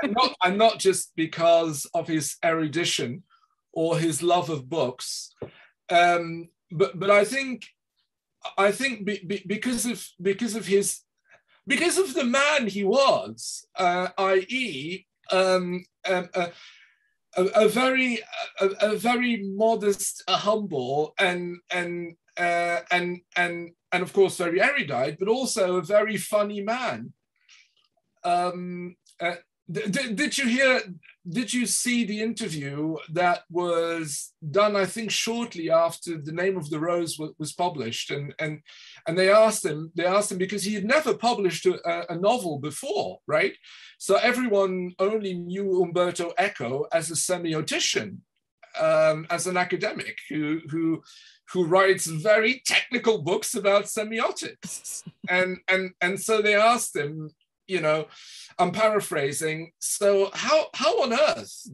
not just because of his erudition or his love of books, but I think because of the man he was, i.e., a very modest, humble, and of course very erudite, but also a very funny man. Did you see the interview that was done, I think, shortly after The Name of the Rose was published, and they asked him because he had never published a novel before, right? So everyone only knew Umberto Eco as a semiotician, as an academic who writes very technical books about semiotics, and so they asked him, you know, I'm paraphrasing, so how on earth,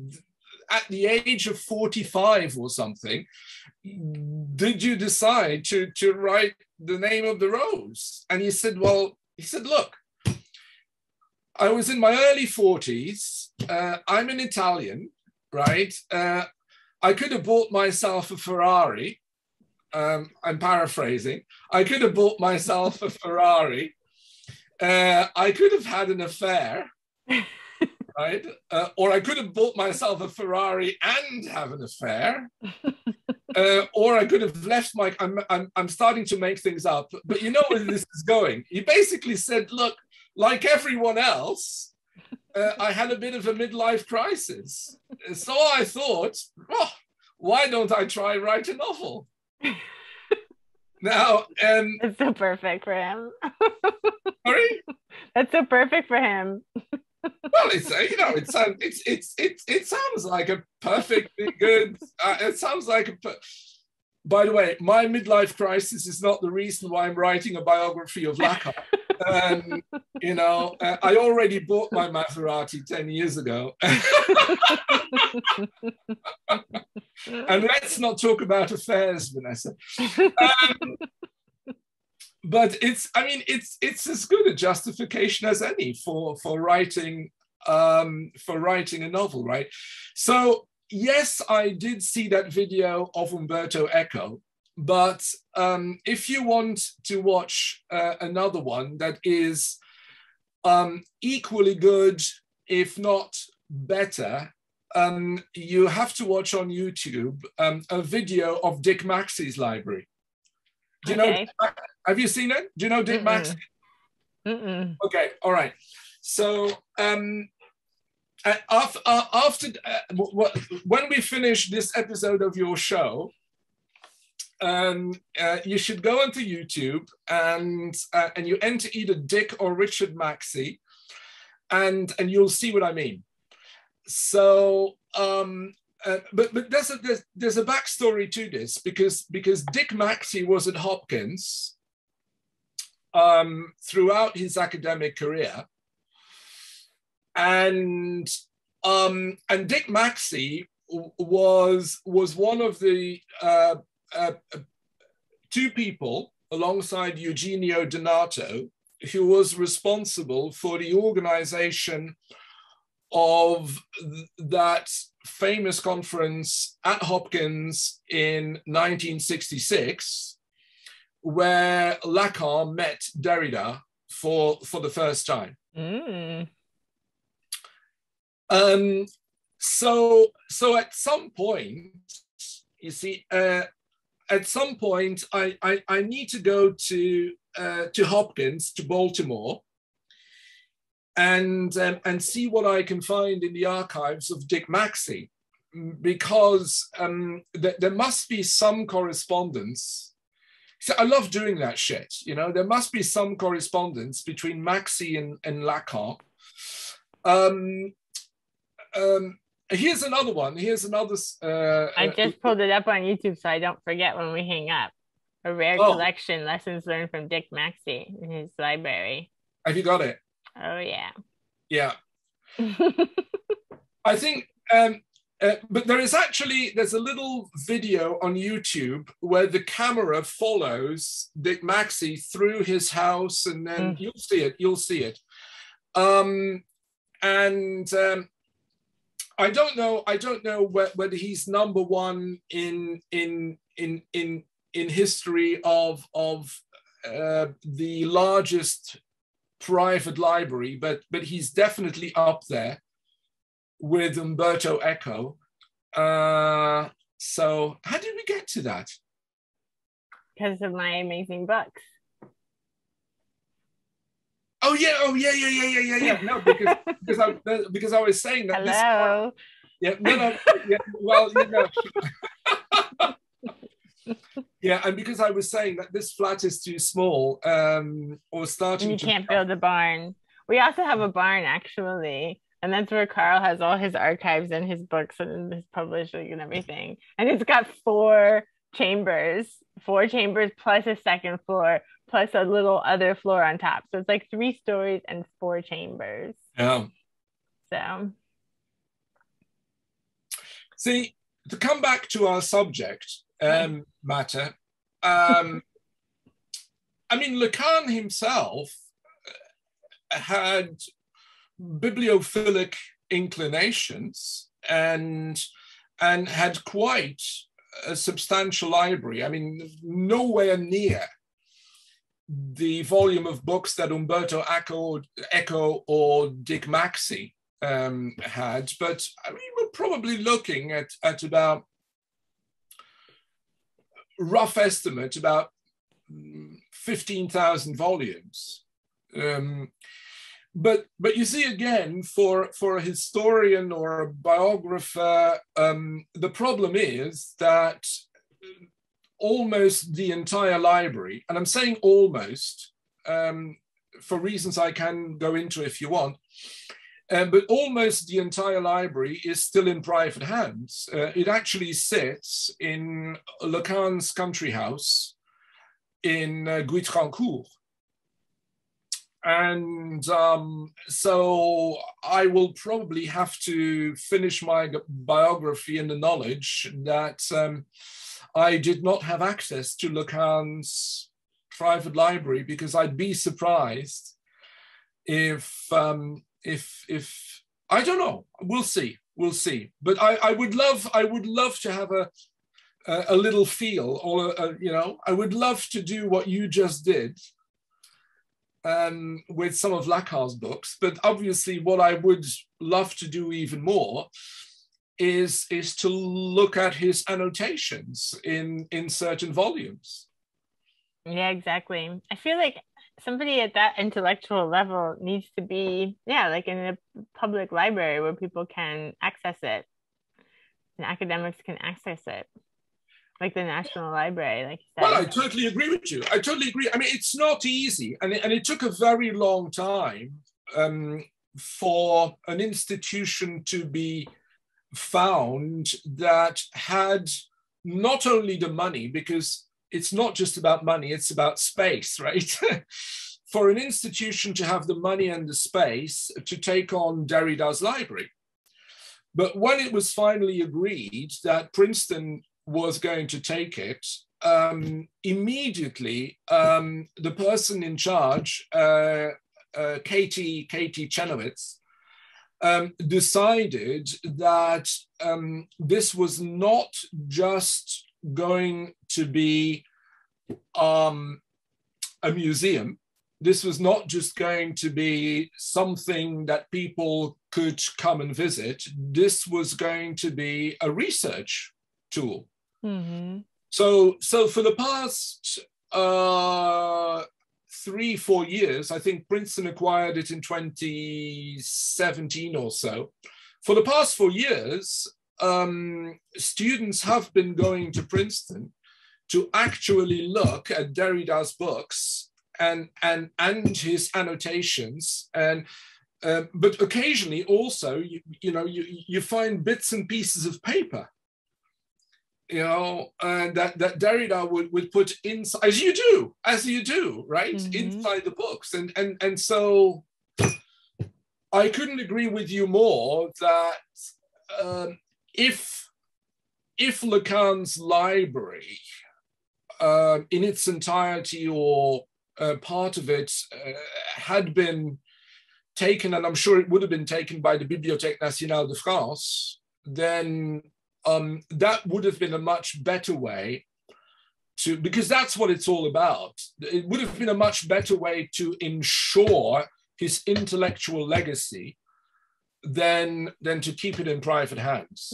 at the age of 45 or something, did you decide to write The Name of the Rose? And he said, look, I was in my early 40s. I'm an Italian, right? I could have bought myself a Ferrari. I'm paraphrasing. I could have bought myself a Ferrari. I could have had an affair, right? Or I could have bought myself a Ferrari and have an affair. Or I could have left my. I'm starting to make things up, but you know where this is going. He basically said, "Look, like everyone else, I had a bit of a midlife crisis, so I thought, oh, why don't I try write a novel?" Now, it's so perfect for him. Sorry? That's so perfect for him. Well, it sounds like a perfectly good. It sounds like by the way, my midlife crisis is not the reason why I'm writing a biography of Lacan. I already bought my Maserati 10 years ago. And let's not talk about affairs, Vanessa. But it's as good a justification as any for writing a novel, right? So yes, I did see that video of Umberto Eco, but if you want to watch another one that is equally good, if not better, you have to watch on YouTube a video of Dick Maxey's library. Do you know? Have you seen it? Do you know Dick Maxey? Okay, all right. So after when we finish this episode of your show, you should go onto YouTube and you enter either Dick or Richard Maxey, and you'll see what I mean. So. But there's a backstory to this because Dick Maxey was at Hopkins throughout his academic career, and Dick Maxey was one of the two people alongside Eugenio Donato who was responsible for the organization of that famous conference at Hopkins in 1966, where Lacan met Derrida for the first time. So at some point, you see, at some point, I need to go to Hopkins, to Baltimore, and see what I can find in the archives of Dick Maxey, because there must be some correspondence. So I love doing that shit, you know. There must be some correspondence between Maxey and Lacan. Here's another one. Here's another. I just pulled it up on YouTube so I don't forget when we hang up. A rare collection, lessons learned from Dick Maxey in his library. Have you got it? Oh, yeah. Yeah. I think, but there's a little video on YouTube where the camera follows Dick Maxey through his house, and then you'll see it. I don't know whether he's number one in history of the largest private library, but he's definitely up there with Umberto Eco. So how did we get to that? Because of my amazing books. Oh yeah. No, because I was saying that. Hello. Well, yeah, and because I was saying that this flat is too small, or starting. And you can't build a barn. We also have a barn, actually, and that's where Carl has all his archives and his books and his publishing and everything. And it's got four chambers plus a second floor plus a little other floor on top. So it's like 3 stories and 4 chambers. Yeah. So. See, to come back to our subject matter, I mean, Lacan himself had bibliophilic inclinations and had quite a substantial library. I mean, nowhere near the volume of books that Umberto Eco or Dick Maxey had, but I mean, we're probably looking at about, rough estimate, about 15,000 volumes. But you see, again, for a historian or a biographer, the problem is that almost the entire library, and I'm saying almost for reasons I can go into if you want, but almost the entire library is still in private hands. It actually sits in Lacan's country house in Guitrancourt. And so I will probably have to finish my biography in the knowledge that I did not have access to Lacan's private library, because I'd be surprised if I don't know. We'll see. But I would love to have a little feel, or I would love to do what you just did with some of Lacan's books. But obviously, what I would love to do even more is to look at his annotations in certain volumes. Yeah, exactly. I feel like somebody at that intellectual level needs to be, like in a public library where people can access it and academics can access it, like the National Library. Like you said. Well, I totally agree with you. I totally agree. I mean, it's not easy, and it took a very long time for an institution to be found that had not only the money, because it's not just about money, it's about space, right? For an institution to have the money and the space to take on Derrida's library. But when it was finally agreed that Princeton was going to take it, immediately the person in charge, Katie Chenoweth, decided that this was not just going to be a museum. This was not just going to be something that people could come and visit. This was going to be a research tool. Mm-hmm. So for the past 3-4 years, I think Princeton acquired it in 2017 or so. For the past 4 years, students have been going to Princeton to actually look at Derrida's books and his annotations. And but occasionally also, you find bits and pieces of paper, and that Derrida would put inside, as you do, right, inside the books, and so I couldn't agree with you more that if Lacan's library, in its entirety or part of it, had been taken, and I'm sure it would have been taken by the Bibliothèque Nationale de France, then that would have been a much better way to, because that's what it's all about. It would have been a much better way to ensure his intellectual legacy than to keep it in private hands.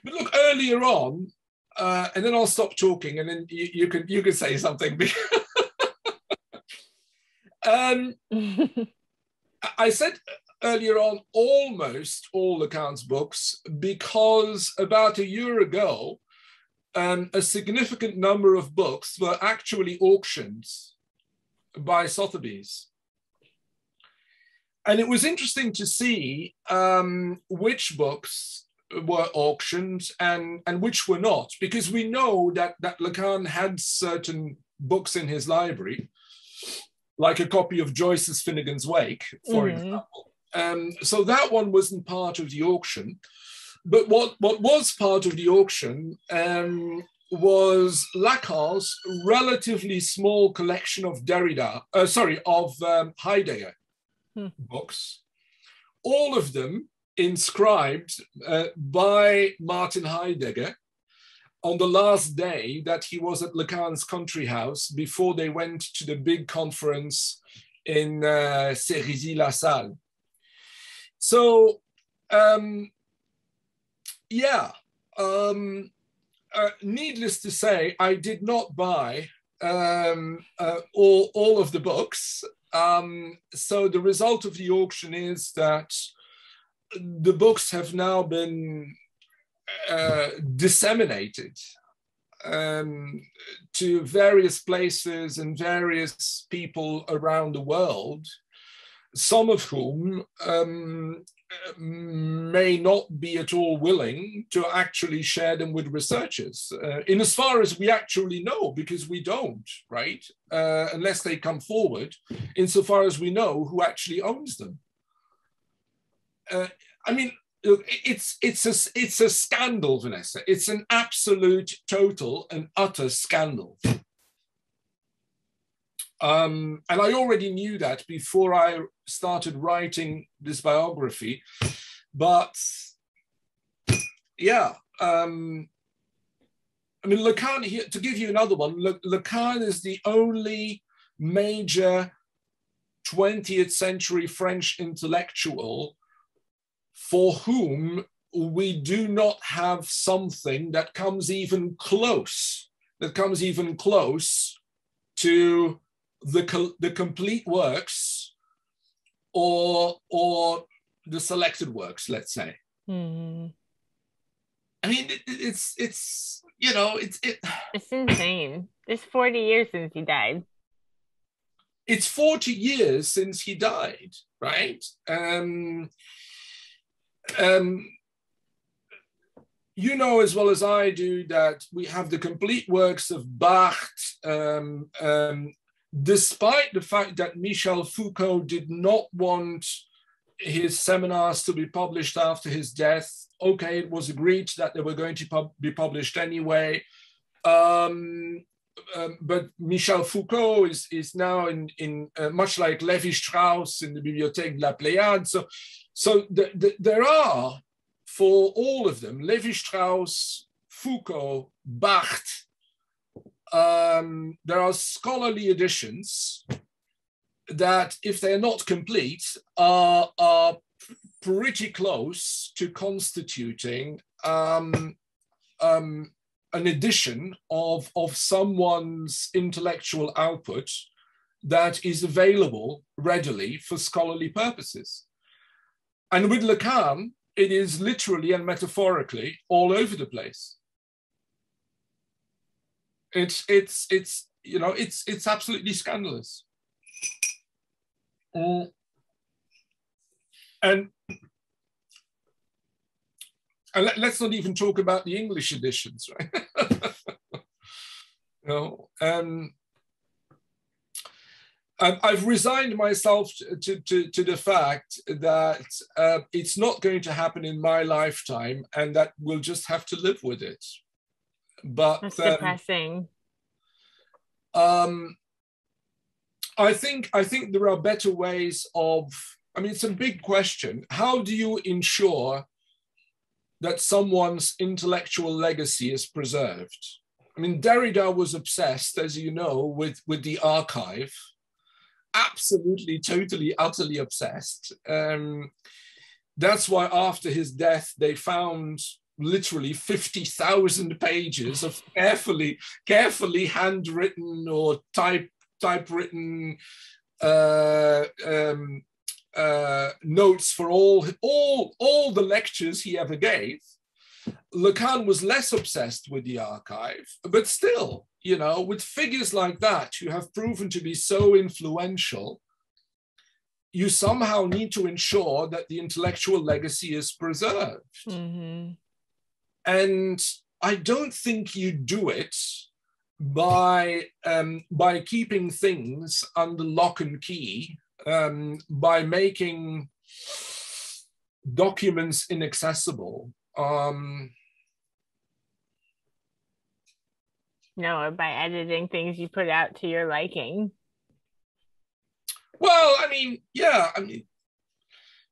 But look, earlier on, and then I'll stop talking, and then you can say something. I said earlier on almost all Lacan's books, because about a year ago, a significant number of books were actually auctioned by Sotheby's. And it was interesting to see which books were auctioned and which were not, because we know that Lacan had certain books in his library, like a copy of Joyce's Finnegan's Wake, for example. So that one wasn't part of the auction. But what was part of the auction was Lacan's relatively small collection of Heidegger books, all of them inscribed by Martin Heidegger on the last day that he was at Lacan's country house before they went to the big conference in Cerisy-la-Salle. So, needless to say, I did not buy all of the books. So the result of the auction is that the books have now been disseminated to various places and various people around the world, some of whom may not be at all willing to actually share them with researchers, in as far as we actually know, because we don't, right? Unless they come forward, insofar as we know who actually owns them. I mean, it's a scandal, Vanessa. It's an absolute, total and utter scandal. And I already knew that before I started writing this biography. But yeah, I mean, Lacan, here, to give you another one, Lacan is the only major 20th century French intellectual for whom we do not have something that comes even close, to the complete works or the selected works, let's say. I mean, it's insane. It's 40 years since he died. It's 40 years since he died, right? You know as well as I do that we have the complete works of Barthes, despite the fact that Michel Foucault did not want his seminars to be published after his death. Okay, it was agreed that they were going to be published anyway. But Michel Foucault is now in much like Lévi-Strauss in the Bibliothèque de la Pléiade. So there are, for all of them, Lévi-Strauss, Foucault, Barthes, there are scholarly editions that, if they're not complete, are pretty close to constituting an edition of someone's intellectual output that is available readily for scholarly purposes. And with Lacan, it is literally and metaphorically all over the place. It's absolutely scandalous. And let's not even talk about the English editions, right? No. I've resigned myself to the fact that it's not going to happen in my lifetime, and that we'll just have to live with it. But that's depressing. I think there are better ways of. I mean, it's a big question. How do you ensure that someone's intellectual legacy is preserved? I mean, Derrida was obsessed, as you know, with the archive. Absolutely, totally, utterly obsessed. That's why after his death, they found literally 50,000 pages of carefully handwritten or typewritten notes for all the lectures he ever gave. Lacan was less obsessed with the archive, but still, you know, with figures like that who have proven to be so influential, you somehow need to ensure that the intellectual legacy is preserved. Mm-hmm. And I don't think you do it by keeping things under lock and key, by making documents inaccessible. No, or by editing things you put out to your liking. Well, I mean, yeah, I mean,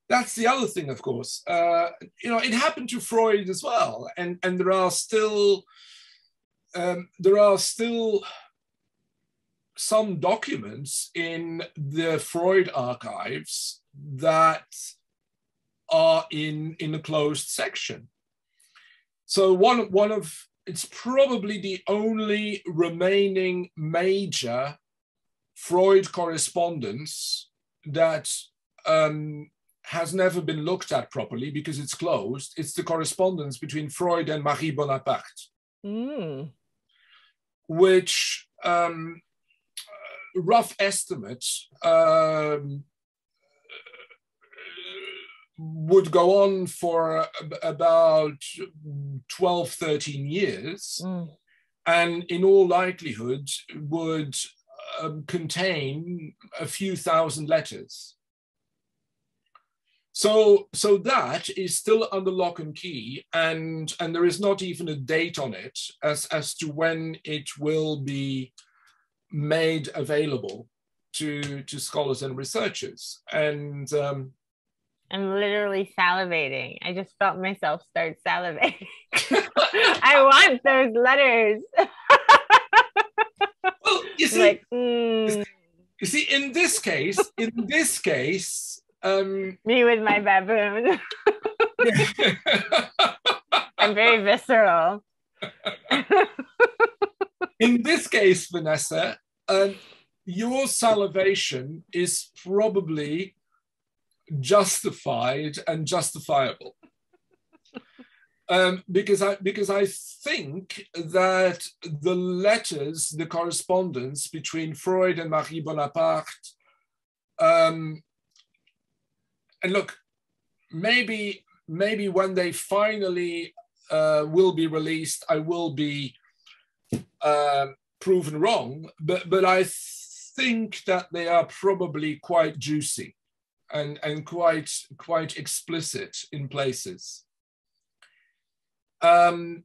that's the other thing, of course. You know, it happened to Freud as well, and there are still some documents in the Freud archives that are in a closed section. So one of it's probably the only remaining major Freud correspondence that has never been looked at properly because it's closed. It's the correspondence between Freud and Marie Bonaparte, which rough estimates would go on for about 12, 13 years, and in all likelihood would contain a few thousand letters. So that is still under lock and key, and there is not even a date on it as to when it will be made available to scholars and researchers. And I'm literally salivating. I just felt myself start salivating. I want those letters. Well, you see, like, you see, in this case, me with my baboon. I'm very visceral. In this case, Vanessa, your salivation is probably justified and justifiable, because I think that the letters, the correspondence between Freud and Marie Bonaparte, and look, maybe when they finally will be released, I will be proven wrong, but I think that they are probably quite juicy and quite explicit in places. On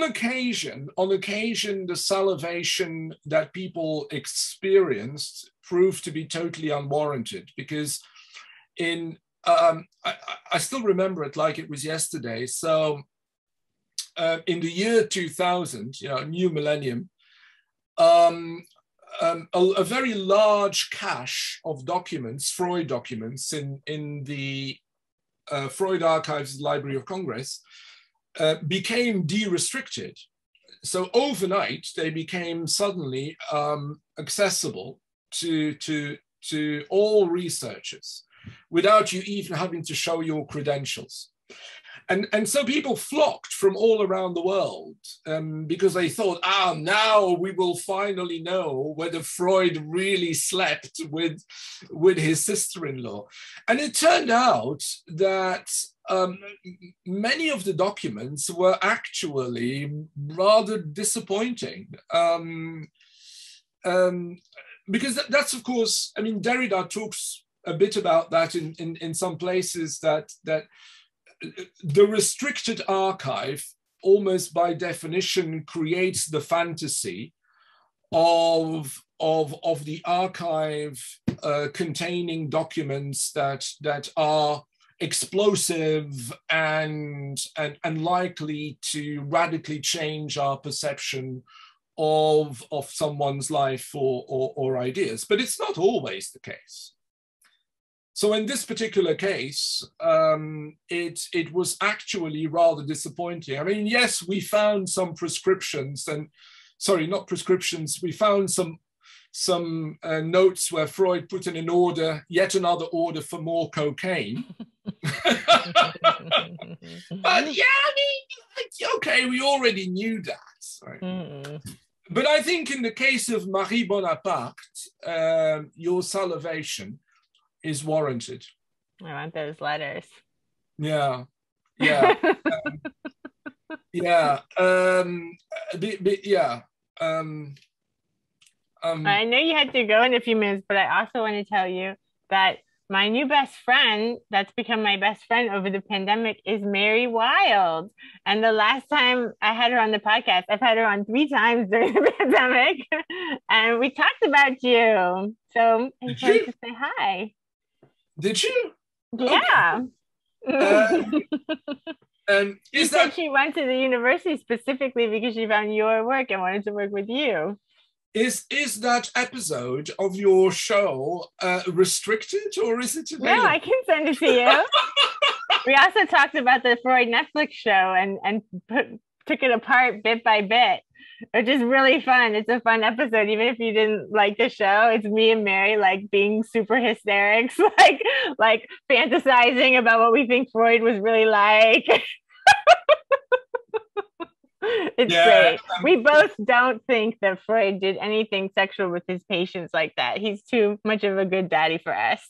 occasion, the salivation that people experienced proved to be totally unwarranted, because I still remember it like it was yesterday. So in the year 2000, you know, new millennium, a very large cache of documents, Freud documents, in the Freud Archives Library of Congress became de-restricted. So overnight, they became suddenly accessible to all researchers without you even having to show your credentials. And so people flocked from all around the world because they thought, now we will finally know whether Freud really slept with his sister-in-law. And it turned out that many of the documents were actually rather disappointing. Because that's, of course, I mean, Derrida talks a bit about that in some places, that the restricted archive almost by definition creates the fantasy of the archive containing documents that are explosive and likely to radically change our perception of someone's life or ideas. But it's not always the case. So in this particular case, it was actually rather disappointing. I mean, yes, we found some prescriptions not prescriptions, we found some notes where Freud put in an order, yet another order for more cocaine. But yeah, I mean, okay, we already knew that. Right? But I think in the case of Marie Bonaparte, your salivation is warranted. I want those letters. Yeah. I know you had to go in a few minutes, but I also want to tell you that my new best friend, that's become my best friend over the pandemic, is Mary Wild. And the last time I had her on the podcast, I've had her on 3 times during the pandemic, and we talked about you. So I just wanted to say hi. Did you? Yeah. Okay. She said she went to the university specifically because she found your work and wanted to work with you. Is that episode of your show restricted, or is it available? No, I can send it to you. We also talked about the Freud Netflix show and took it apart bit by bit, which is really fun. It's a fun episode, even if you didn't like the show. It's me and Mary like being super hysterics, like fantasizing about what we think Freud was really like. It's great. We both don't think that Freud did anything sexual with his patients like that. He's too much of a good daddy for us.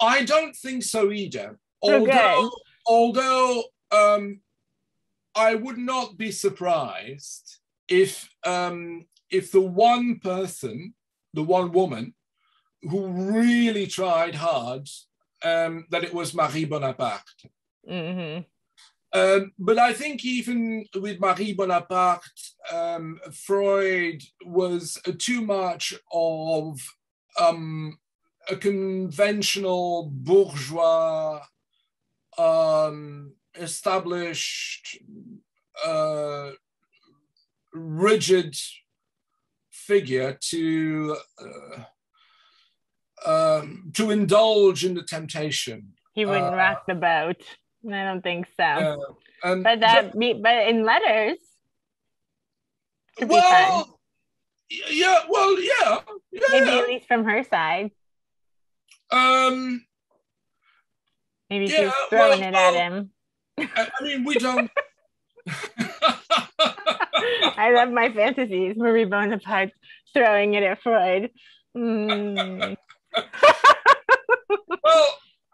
I don't think so either. Although I would not be surprised if the one person, the one woman who really tried hard, that it was Marie Bonaparte. Mm-hmm. But I think even with Marie Bonaparte, Freud was too much of a conventional bourgeois, established, rigid figure to indulge in the temptation. He wouldn't rock the boat. I don't think so. But in letters, could be fun. Yeah. Maybe at least from her side. Maybe she was throwing it at him. I mean, we don't. I love my fantasies. Marie Bonaparte throwing it at Freud. Well,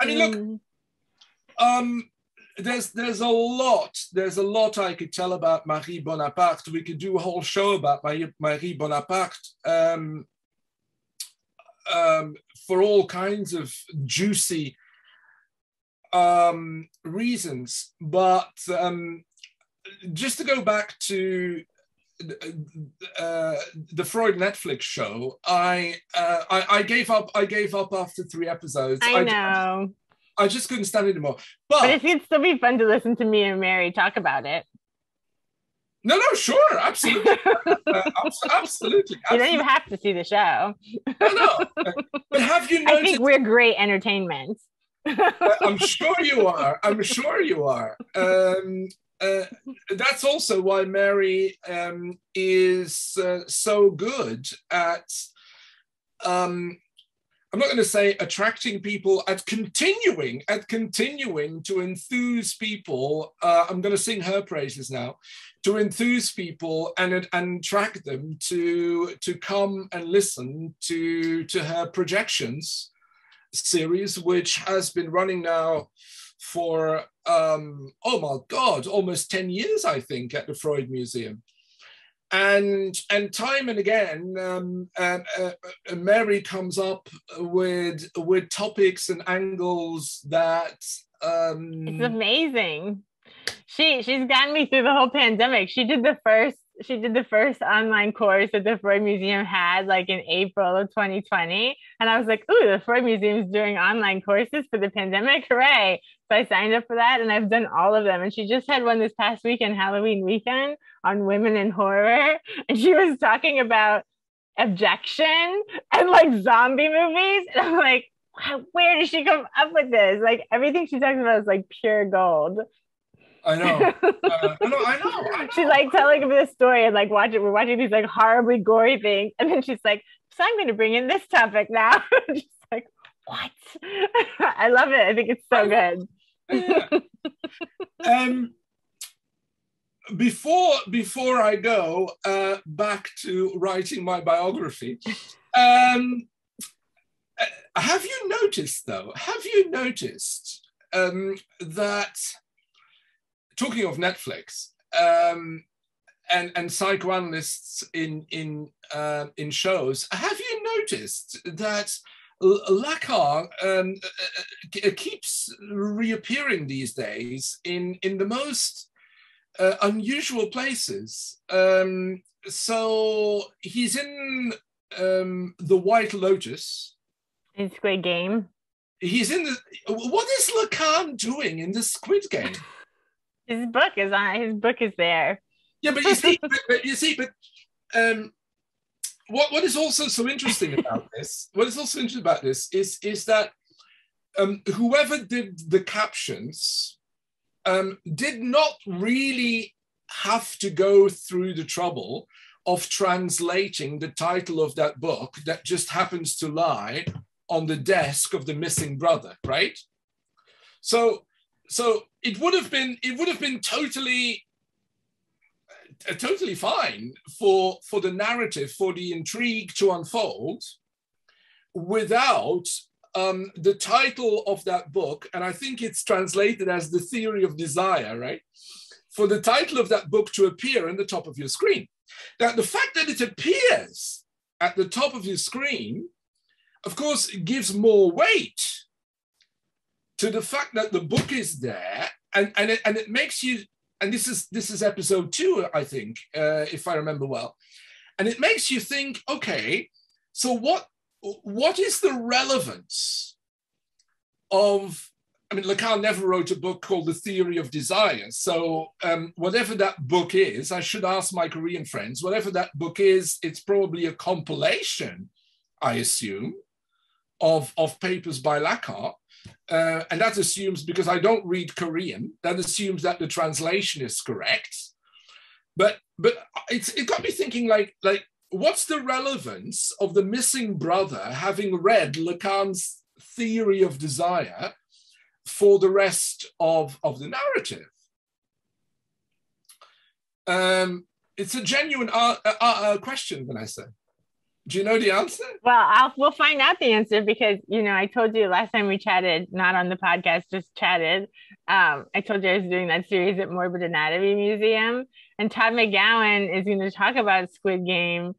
I mean, look. There's a lot I could tell about Marie Bonaparte. We could do a whole show about Marie Bonaparte for all kinds of juicy reasons. But just to go back to the Freud Netflix show, I gave up after 3 episodes. I know. I just couldn't stand it anymore. But it could still be fun to listen to me and Mary talk about it. No, sure, absolutely. Absolutely. You don't even have to see the show. No. But have you noticed? I think we're great entertainment. I'm sure you are. That's also why Mary is so good at I'm not going to say attracting people, at continuing to enthuse people. I'm going to sing her praises now, to enthuse people and attract them to come and listen to her Projections series, which has been running now for, oh my God, almost 10 years, I think, at the Freud Museum. And time and again, Mary comes up with topics and angles that it's amazing. She's gotten me through the whole pandemic. She did the first online course that the Freud Museum had, like in April of 2020. And I was like, ooh, the Freud Museum is doing online courses for the pandemic. Hooray. So I signed up for that, and I've done all of them. And she just had one this past weekend, Halloween weekend, on women in horror. And she was talking about objection and like zombie movies. And I'm like, wow, where did she come up with this? Like everything she talks about is like pure gold. I know. I know. She's like telling him this story and like we're watching these like horribly gory things. And then she's like, so I'm going to bring in this topic now. Just like, what? I love it. I think it's so good. Yeah. Before I go back to writing my biography, have you noticed that, talking of Netflix and psychoanalysts in shows, have you noticed that Lacan keeps reappearing these days in the most unusual places? So he's in The White Lotus. In Squid Game. He's in the. What is Lacan doing in the Squid Game? His book is on. His book is there. Yeah, but you see, what is also so interesting about this? What is also interesting about this is that whoever did the captions did not really have to go through the trouble of translating the title of that book that just happens to lie on the desk of the missing brother, right? So it would have been totally fine for the narrative, for the intrigue to unfold without the title of that book, and I think it's translated as The Theory of Desire, right? For the title of that book to appear on the top of your screen. Now, the fact that it appears at the top of your screen, of course, gives more weight to the fact that the book is there, and it makes you, and this is episode 2, I think, if I remember well, and it makes you think, okay, so what is the relevance of, I mean, Lacan never wrote a book called The Theory of Desire. So whatever that book is, I should ask my Korean friends, whatever that book is, it's probably a compilation, I assume, of papers by Lacan. And that assumes, because I don't read Korean, that assumes that the translation is correct. But it got me thinking, like, what's the relevance of the missing brother having read Lacan's Theory of Desire for the rest of the narrative? It's a genuine question, Vanessa. Do you know the answer? Well, we'll find out the answer because, I told you last time we chatted, not on the podcast, just chatted. I told you I was doing that series at Morbid Anatomy Museum, and Todd McGowan is going to talk about Squid Game.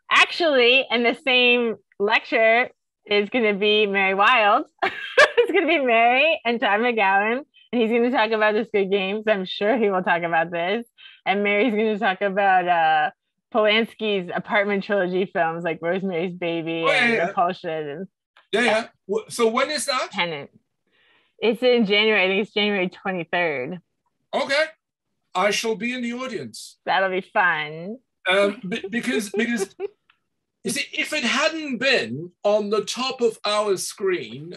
Actually, in the same lecture is going to be Mary Wild. It's going to be Mary and Todd McGowan, and he's going to talk about the Squid Games. I'm sure he will talk about this. And Mary's going to talk about Polanski's apartment trilogy films like Rosemary's Baby and Repulsion. Yeah. So when is that? Tenet. It's in January. I think it's January 23rd. Okay. I shall be in the audience. That'll be fun. Because you see, if it hadn't been on the top of our screen,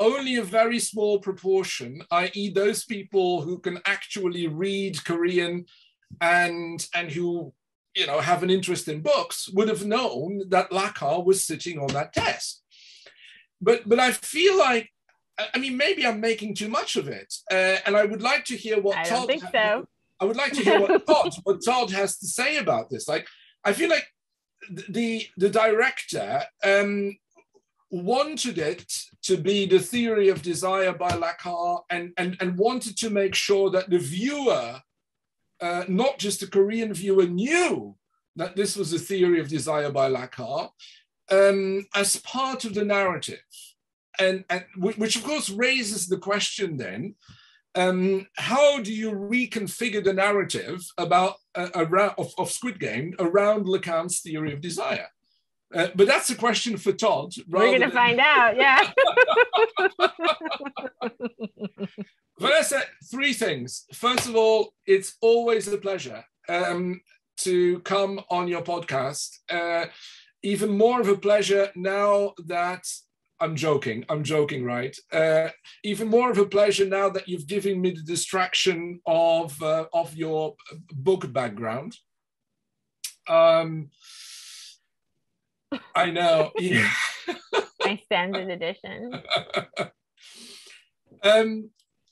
only a very small proportion, i.e. those people who can actually read Korean and who have an interest in books, would have known that Lacan was sitting on that desk. but I feel like, I mean, maybe I'm making too much of it, and I would like to hear what I Todd. don't think so. I would like to hear what Todd has to say about this. Like, I feel like the director wanted it to be the theory of desire by Lacan, and wanted to make sure that the viewer, not just the Korean viewer, knew that this was a theory of desire by Lacan as part of the narrative. And which of course raises the question then, how do you reconfigure the narrative about of Squid Game around Lacan's theory of desire? But that's a question for Todd. We're going to find out, yeah. Vanessa, three things. First of all, it's always a pleasure to come on your podcast. Even more of a pleasure now that I'm joking, right? Even more of a pleasure now that you've given me the distraction of your book background. I know. Yeah. My standard edition.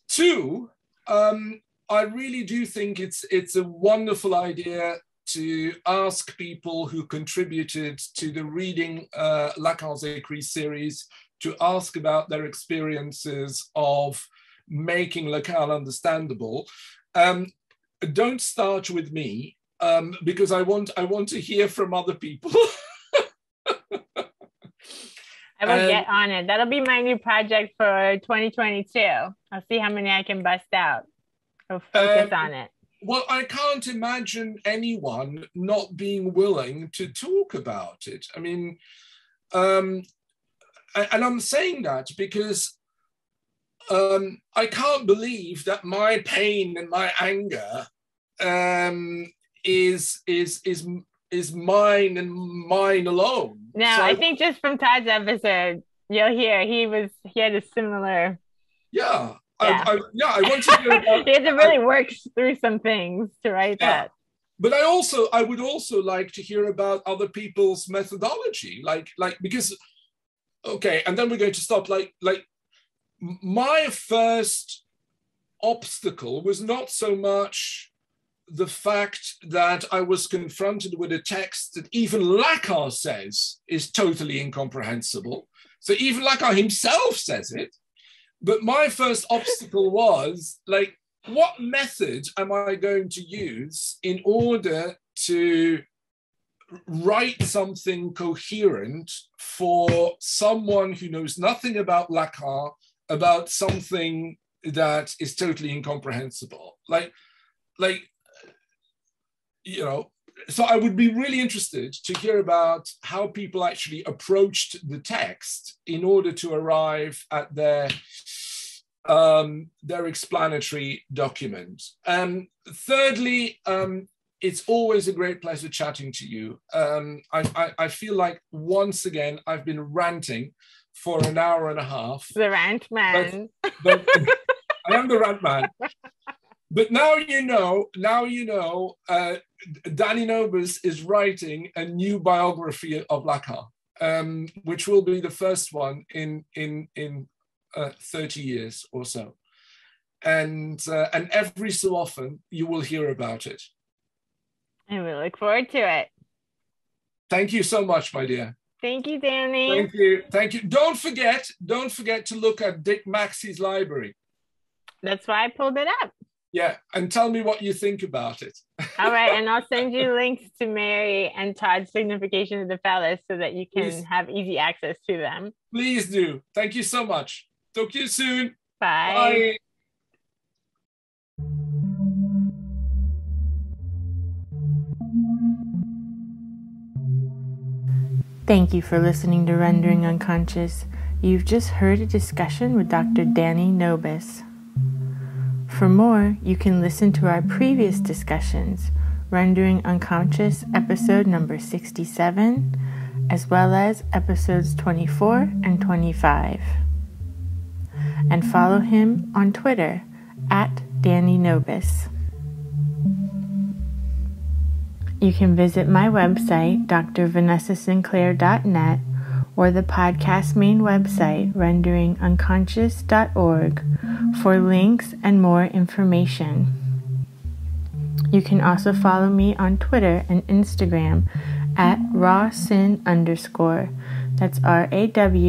Two, I really do think it's a wonderful idea to ask people who contributed to the Reading Lacan's Écrits series to ask about their experiences of making Lacan understandable. Don't start with me, because I want to hear from other people. I will get on it. That'll be my new project for 2022. I'll see how many I can bust out. I'll focus on it. Well, I can't imagine anyone not being willing to talk about it. I mean, and I'm saying that because I can't believe that my pain and my anger is mine and mine alone. No, so I think just from Todd's episode, you'll hear he had a similar. Yeah. I want to hear about. He had to really work through some things to write that. But I would also like to hear about other people's methodology, like because, okay, and then we're going to stop. Like my first obstacle was not so much the fact that I was confronted with a text that even Lacan says is totally incomprehensible. So even Lacan himself says it. But my first obstacle was, like, what method am I going to use in order to write something coherent for someone who knows nothing about Lacan, about something that is totally incomprehensible? Like, you know, so I would be really interested to hear about how people actually approached the text in order to arrive at their explanatory document. Thirdly, it's always a great pleasure chatting to you. I feel like once again I've been ranting for an hour and a half. The rant man. But I am the rant man. But now you know, Dany Nobus is writing a new biography of Lacan, which will be the first one in 30 years or so. And every so often you will hear about it. And we look forward to it. Thank you so much, my dear. Thank you, Dany. Thank you. Don't forget to look at Dick Maxey's library. That's why I pulled it up. Yeah, and tell me what you think about it. All right, and I'll send you links to Mary and Todd's Signification of the Phallus so that you can have easy access to them. Please do. Thank you so much. Talk to you soon. Bye. Bye. Thank you for listening to Rendering Unconscious. You've just heard a discussion with Dr. Dany Nobus. For more, you can listen to our previous discussions, Rendering Unconscious episode number 67, as well as episodes 24 and 25. And follow him on Twitter at Dany Nobus. You can visit my website, drvanessasinclair.net, or the podcast main website, renderingunconscious.org, for links and more information. You can also follow me on Twitter and Instagram at rawsin_. That's RAWSIN_.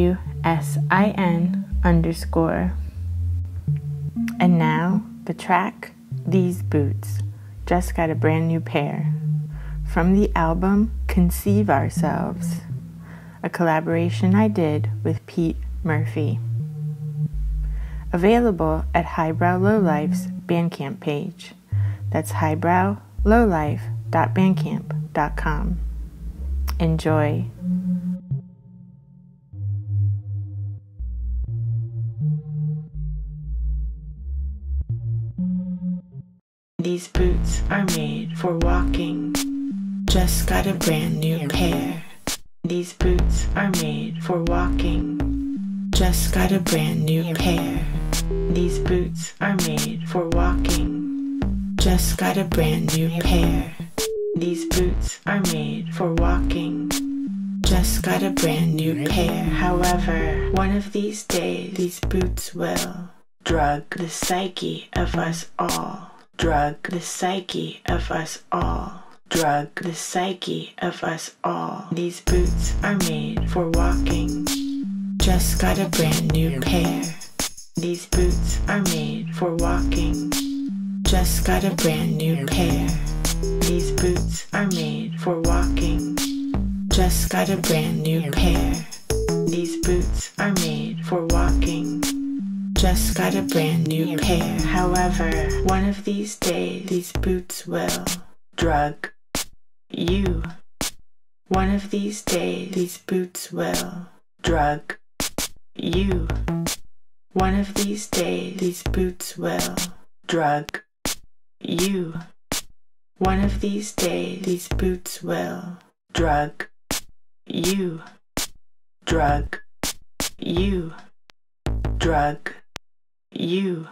And now, the track, These Boots. Just got a brand new pair. From the album Conceive Ourselves, a collaboration I did with Pete Murphy. Available at Highbrow Lowlife's Bandcamp page. That's highbrowlowlife.bandcamp.com. Enjoy. These boots are made for walking. Just got a brand new pair. These boots are made for walking. Just got a brand new pair. These boots are made for walking. Just got a brand new pair. These boots are made for walking. Just got a brand new pair. However, one of these days, these boots will drug the psyche of us all. Drug the psyche of us all. Drug the psyche of us all. These boots are made for walking. Just got a brand new pair. These boots are made for walking. Just got a brand new pair. These boots are made for walking. Just got a brand new pair. These boots are made for walking. Just got a brand new pair. However, one of these days, these boots will drug you. One of these days, these boots will drug you. One of these days, these boots will drug you. One of these days, these boots will drug you. Drug you. Drug you.